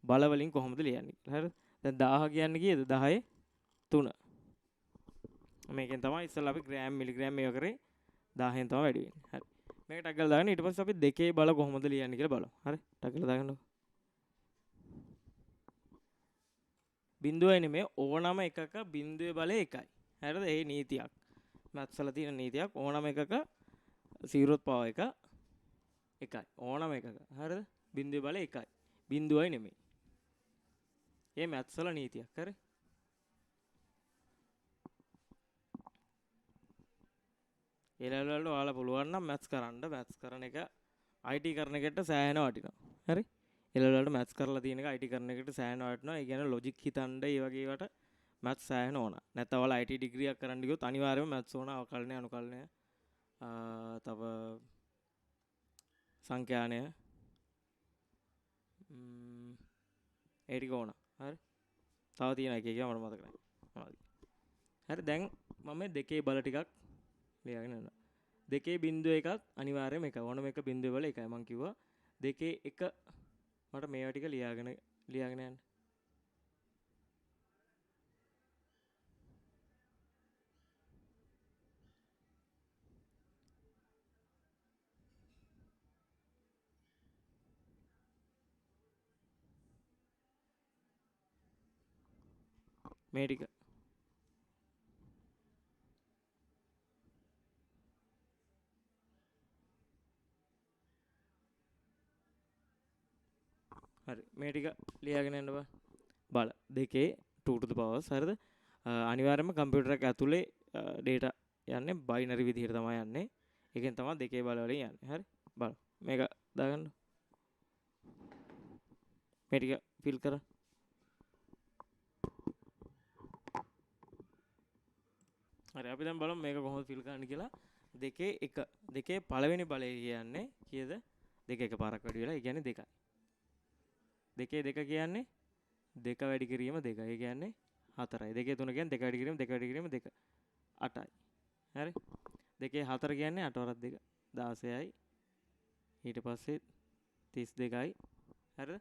බල වලින් කොහොමද ලියන්නේ කියලා. හරිද? දැන් 1000 කියන්නේ කීයද? 10 3. මේකෙන් තමයි ඉස්සෙල්ලා අපි ග්‍රෑම් මිලිග්‍රෑම් මේව කරේ 1000න් තමයි වැඩි වෙන්නේ. හරි. මේක ටක් කරලා දාගන්න. ඊට පස්සේ අපි දෙකේ බල කොහොමද ලියන්නේ කියලා බලමු. හරි? ටක් කරලා දාගන්න. බිඳුවයි නෙමෙයි ඕනම එකක බිඳුවේ බලය 1යි. හරිද? ඒ නීතියක්. මැත්ස් වල තියෙන නීතියක් ඕනම එකක 0th power 1 1යි. ඕනම එකක. හරිද? බිඳුවේ බලය 1යි. බිඳුවයි නෙමෙයි. ඒ මැත්ස් වල නීතියක්. හරි? ඒ ලෙවල් වලට ඔයාලා පුළුවන් නම් මැත්ස් කරන්න. මැත්ස් කරන එක IT කරන එකට සෑහෙන වටිනවා. හරි? ඒ ලෙවල් වලට මැත්ස් කරලා තියෙන එක IT කරන එකට සෑහෙන වටිනවා. ඒ කියන්නේ ලොජික් හිතන්න ඒ වගේ ඒවාට මැත්ස් සෑහෙන ඕන. නැත්නම් ඔයාලා IT ඩිග්‍රී එකක් කරන්න ගියොත් අනිවාර්යයෙන්ම මැත්ස් ඕන. අවකලනය අනුකලනය තව සංඛ්‍යානය ඒ ටික ඕන. හරි? තව තියෙන එක මට මතක නැහැ. හරි දැන් මම මේ දෙකේ බල ටිකක් ලියාගෙන යනවා. දෙකේ බිඳුව එකත් අනිවාර්යයෙන්ම එක. ඕනම එක බිඳුවේ බල එකයි. මම කිව්වා දෙකේ එක මට මේවා ටික ලියාගෙන යන්න. මේ ටික හරි මේ ටික ලියාගෙන යන්න බල දෙකේ 2 to the powers හරිද අනිවාර්යයෙන්ම කම්පියුටර් එක ඇතුලේ data යන්නේ බයිනරි විදිහට තමයි යන්නේ එකෙන් තමයි දෙකේ බලවලින් යන්නේ. හරි බලමු. මේක දාගන්න. මේ ටික ෆිල් කරා. හරි අපි දැන් බලමු මේක කොහොමද ෆිල් කරන්න කියලා. දෙකේ එක දෙකේ පළවෙනි බලය කියන්නේ කීයද? දෙක එකපාරක් වැඩි වෙලා. ඒ කියන්නේ 2යි. දෙකේ දෙක කියන්නේ දෙක වැඩි කිරීම 2යි. ඒ කියන්නේ 4යි. දෙකේ 3 කියන්නේ දෙක වැඩි කිරීම 2. 8යි. හරි. දෙකේ 4 කියන්නේ 8 වරක් 2 16යි. ඊට පස්සේ 32යි. හරිද?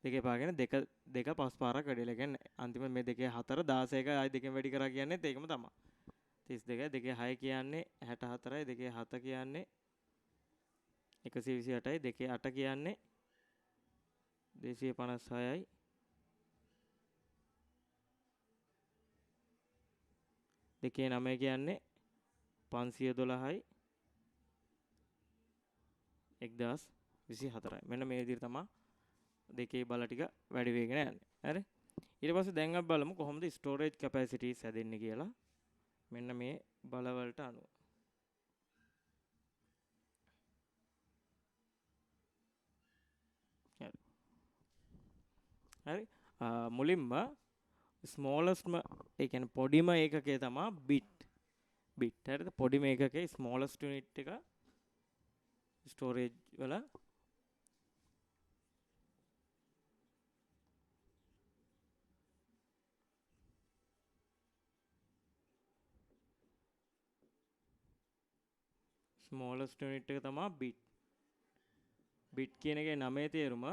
දෙකේ පහ කියන්නේ දෙක පස් පාරක් වැඩි වෙලා. කියන්නේ අන්තිම මේ දෙකේ 4 16යි ආයි දෙකෙන් වැඩි කරා කියන්නේ ඒකම තමයි. 32යි. දෙකේ 6 කියන්නේ 64යි. දෙකේ 7 කියන්නේ 128යි. දෙකේ 8 කියන්නේ 256යි. දෙකේ 9 කියන්නේ 512යි. 1024යි. මෙන්න මේ විදිහට තමයි දෙකේ බල ටික වැඩි වෙගෙන යන්නේ. හරි. ඊට පස්සේ දැන් අපි බලමු කොහොමද ස්ටෝරේජ් කැපැසිටිස් හැදෙන්නේ කියලා. මෙන්න මේ බලවලට අනුව. හරි. මුලින්ම ස්මෝලස්ට්ම ඒ කියන්නේ පොඩිම ඒකකය තමයි බිට්. බිට් හරිද? පොඩිම ඒකකයේ ස්මෝලස්ට් යුනිට් එක ස්ටෝරේජ් වල ස්මෝලස්ට් යුනිට් එක තමයි බිට්. බිට් කියන එකේ නමේ තේරුම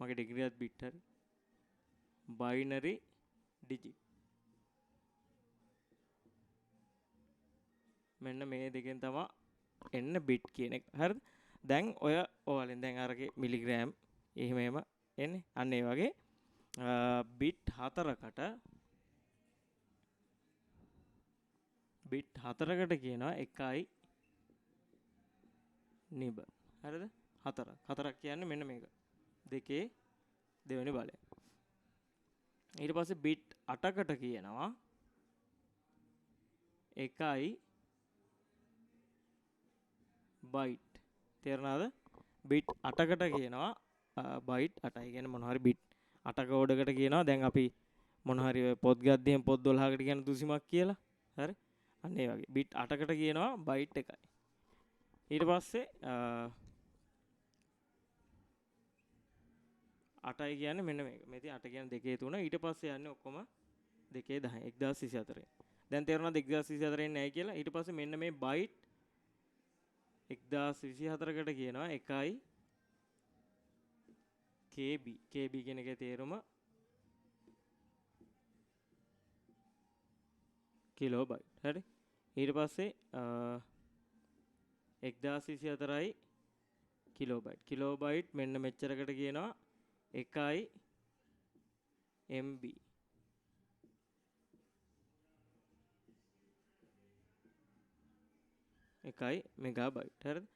මගේ ඩිග්‍රියත් බිට් හරි. Binary digit. මෙන්න මේ දෙකෙන් තමයි එන්න බිට් කියන එක. හරිද? දැන් ඔය ඕවලින් දැන් අරගේ මිලිග්‍රෑම් එහෙම එන්නේ. අන්න ඒ වගේ බිට් 4කට කියනවා 1යි නිබ. හරිද? 4ක් කියන්නේ මෙන්න මේක. දෙකේ දෙවෙනි බලය. ඊට පස්සේ බිට් 8කට කියනවා 1යි බයිට්. තේරුණාද? බිට් 8කට කියනවා බයිට් 8යි. කියන්නේ මොනවා හරි බිට් 8ක ඕඩකට කියනවා. දැන් අපි මොනවා හරි පොත් ගද්දියෙන් පොත් 12කට කියන තුසිමක් කියලා. හරි? අන්න ඒ වගේ බිට් 8කට කියනවා බයිට් 1යි. ඊට පස්සේ 8යි කියන්නේ මෙන්න මේක. මේ ඉතින් 8 කියන්නේ 2 3. ඊට පස්සේ යන්නේ ඔක්කොම 2 10 1024. දැන් තේරුණාද 1024 එන්නේ නැහැ කියලා? ඊට පස්සේ මෙන්න මේ බයිට් 1024කට කියනවා 1යි KB. KB කියන එකේ තේරුම කිලෝබයිට්. හරි? ඊට පස්සේ 1024යි කිලෝබයිට්. කිලෝබයිට් මෙන්න මෙච්චරකට කියනවා 1යි MB. එකයි මෙගාබයිට්. හරිද?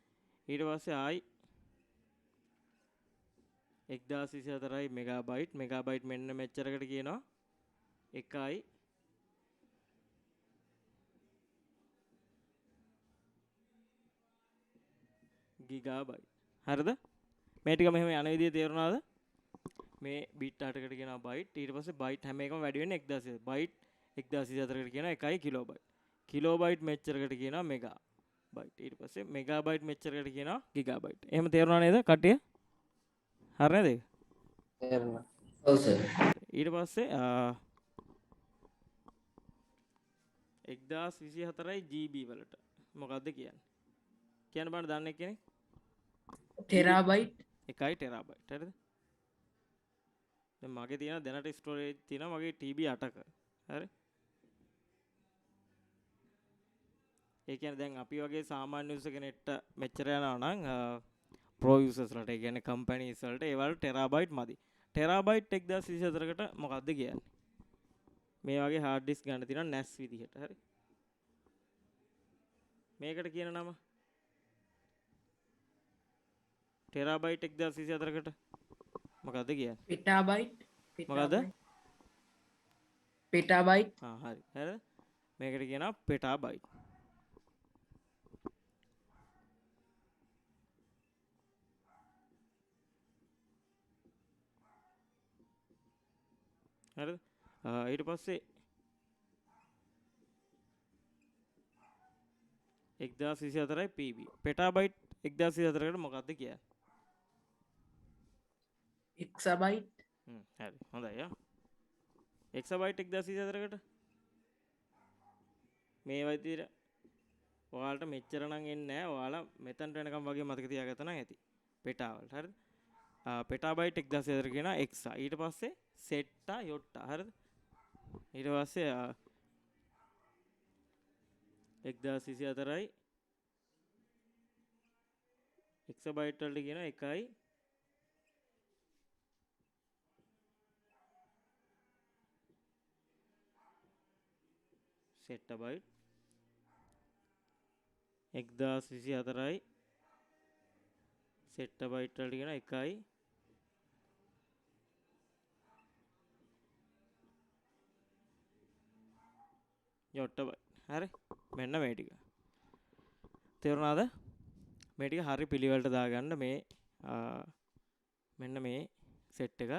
ඊට පස්සේ ආයි 1024යි මෙගාබයිට්. මෙගාබයිට් මෙන්න මෙච්චරකට කියනවා 1යි ගිගාබයිට්. හරිද? මේ ටික මෙහෙම යන විදිය තේරුණාද? මේ බිට් 8කට කියනවා බයිට්. ඊට පස්සේ බයිට් හැම එකම වැඩි වෙන්නේ 1024. බයිට් 1024කට කියනවා 1යි කිලෝබයිට්. කිලෝබයිට් මෙච්චරකට කියනවා මෙගා බයිට්. ඊට පස්සේ මෙගාබයිට් මෙච්චරකට කියනවා ගිගාබයිට්. එහෙම තේරුණා නේද කට්ටිය? හරි නේද? තේරුණා. ඔව් සර්. ඊට පස්සේ 1024යි GB වලට මොකක්ද කියන්නේ? කියන්න බලන්න දන්නේ කෙනෙක්? ටෙරාබයිට්. 1යි ටෙරාබයිට්. හරිද? දැන් මගේ තියෙන දැනට ස්ටෝරේජ් තියෙනවා මගේ TB 8ක. හරි? ඒ කියන්නේ දැන් අපි වගේ සාමාන්‍ය යූසර් කෙනෙක්ට මෙච්චර යනවා නම් ප්‍රෝ යූසර්ස් වලට ඒ කියන්නේ කම්පැනිස් වලට ඒ වල ටෙරාබයිට් මදි. ටෙරාබයිට් 1024කට මොකක්ද කියන්නේ? මේ වගේ හાર્ඩ් ඩිස්ක් ගන්න තියෙනවා NAS විදිහට. හරි? මේකට කියන නම ටෙරාබයිට් 1024කට මොකක්ද කියන්නේ? පෙටාබයිට්. මොකද්ද? පෙටාබයිට්. හරි. හරිද? මේකට කියනවා පෙටාබයිට්. හරිද ඊට පස්සේ 1024යි PB පෙටාබයිට් 1024කට මොකක්ද කියන්නේ exabyte, හරි හොඳයි එක්සබයිට් 1024කට මේ වයිතිර ඔයාලට මෙච්චර නම් එන්නේ නැහැ ඔයාලා මෙතනට වෙනකම් වගේ මතක තියාගත්තා නම් ඇති පෙටාවලට හරිද පෙටාබයිට් 1024 කියන එක්සා ඊට පස්සේ සෙට්ටා යොට්ටා හරිද ඊට පස්සේ 1024යි එක්සබයිට් වලට කියන එකයි සෙට්ටබයිට් 1024යි සෙට්ටබයිට් වලට කියන එකයි යොට්ටබයිට් හරි මෙන්න මේ ටික තේරුණාද මේ ටික හරි පිළිවෙලට දාගන්න මේ මෙන්න මේ සෙට් එක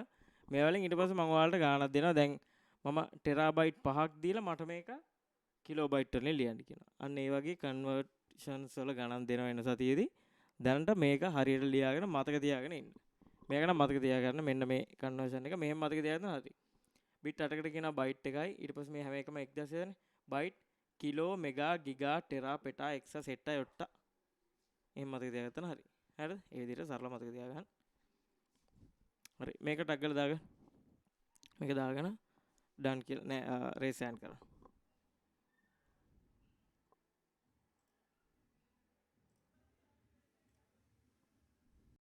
මේ වලින් ඊට පස්සේ මම ඔයාලට ගාණක් දෙනවා දැන් මම ටෙරාබයිට් 5ක් දීලා මට මේක කිලෝබයිට් වලින් ලියන්න කියනවා අන්න ඒ වගේ කන්වර්ෂන්ස් වල ගණන් දෙනවා වෙන සතියේදී දැනට මේක හරියට ලියාගෙන මතක තියාගෙන ඉන්න මේක නම් මතක තියාගන්න මෙන්න මේ කන්වර්ෂන් එක මෙහෙම මතක තියාගන්න හරි බිට් 8කට කියනවා බයිට් එකයි ඊට පස්සේ මේ හැම එකම 1000 නේ bite kilo mega ගිගා tera පෙටා ACSA සෙට්ටා යොට්ටා එහෙම මතක තියාගත්තා හරි හරිද ඒ විදිහට සරල මතක තියාගන්න හරි මේක ටග් ගාලා දාගන්න මේක දාගෙන ඩන් කියලා නෑ රේස් හෑන්ඩ් කරා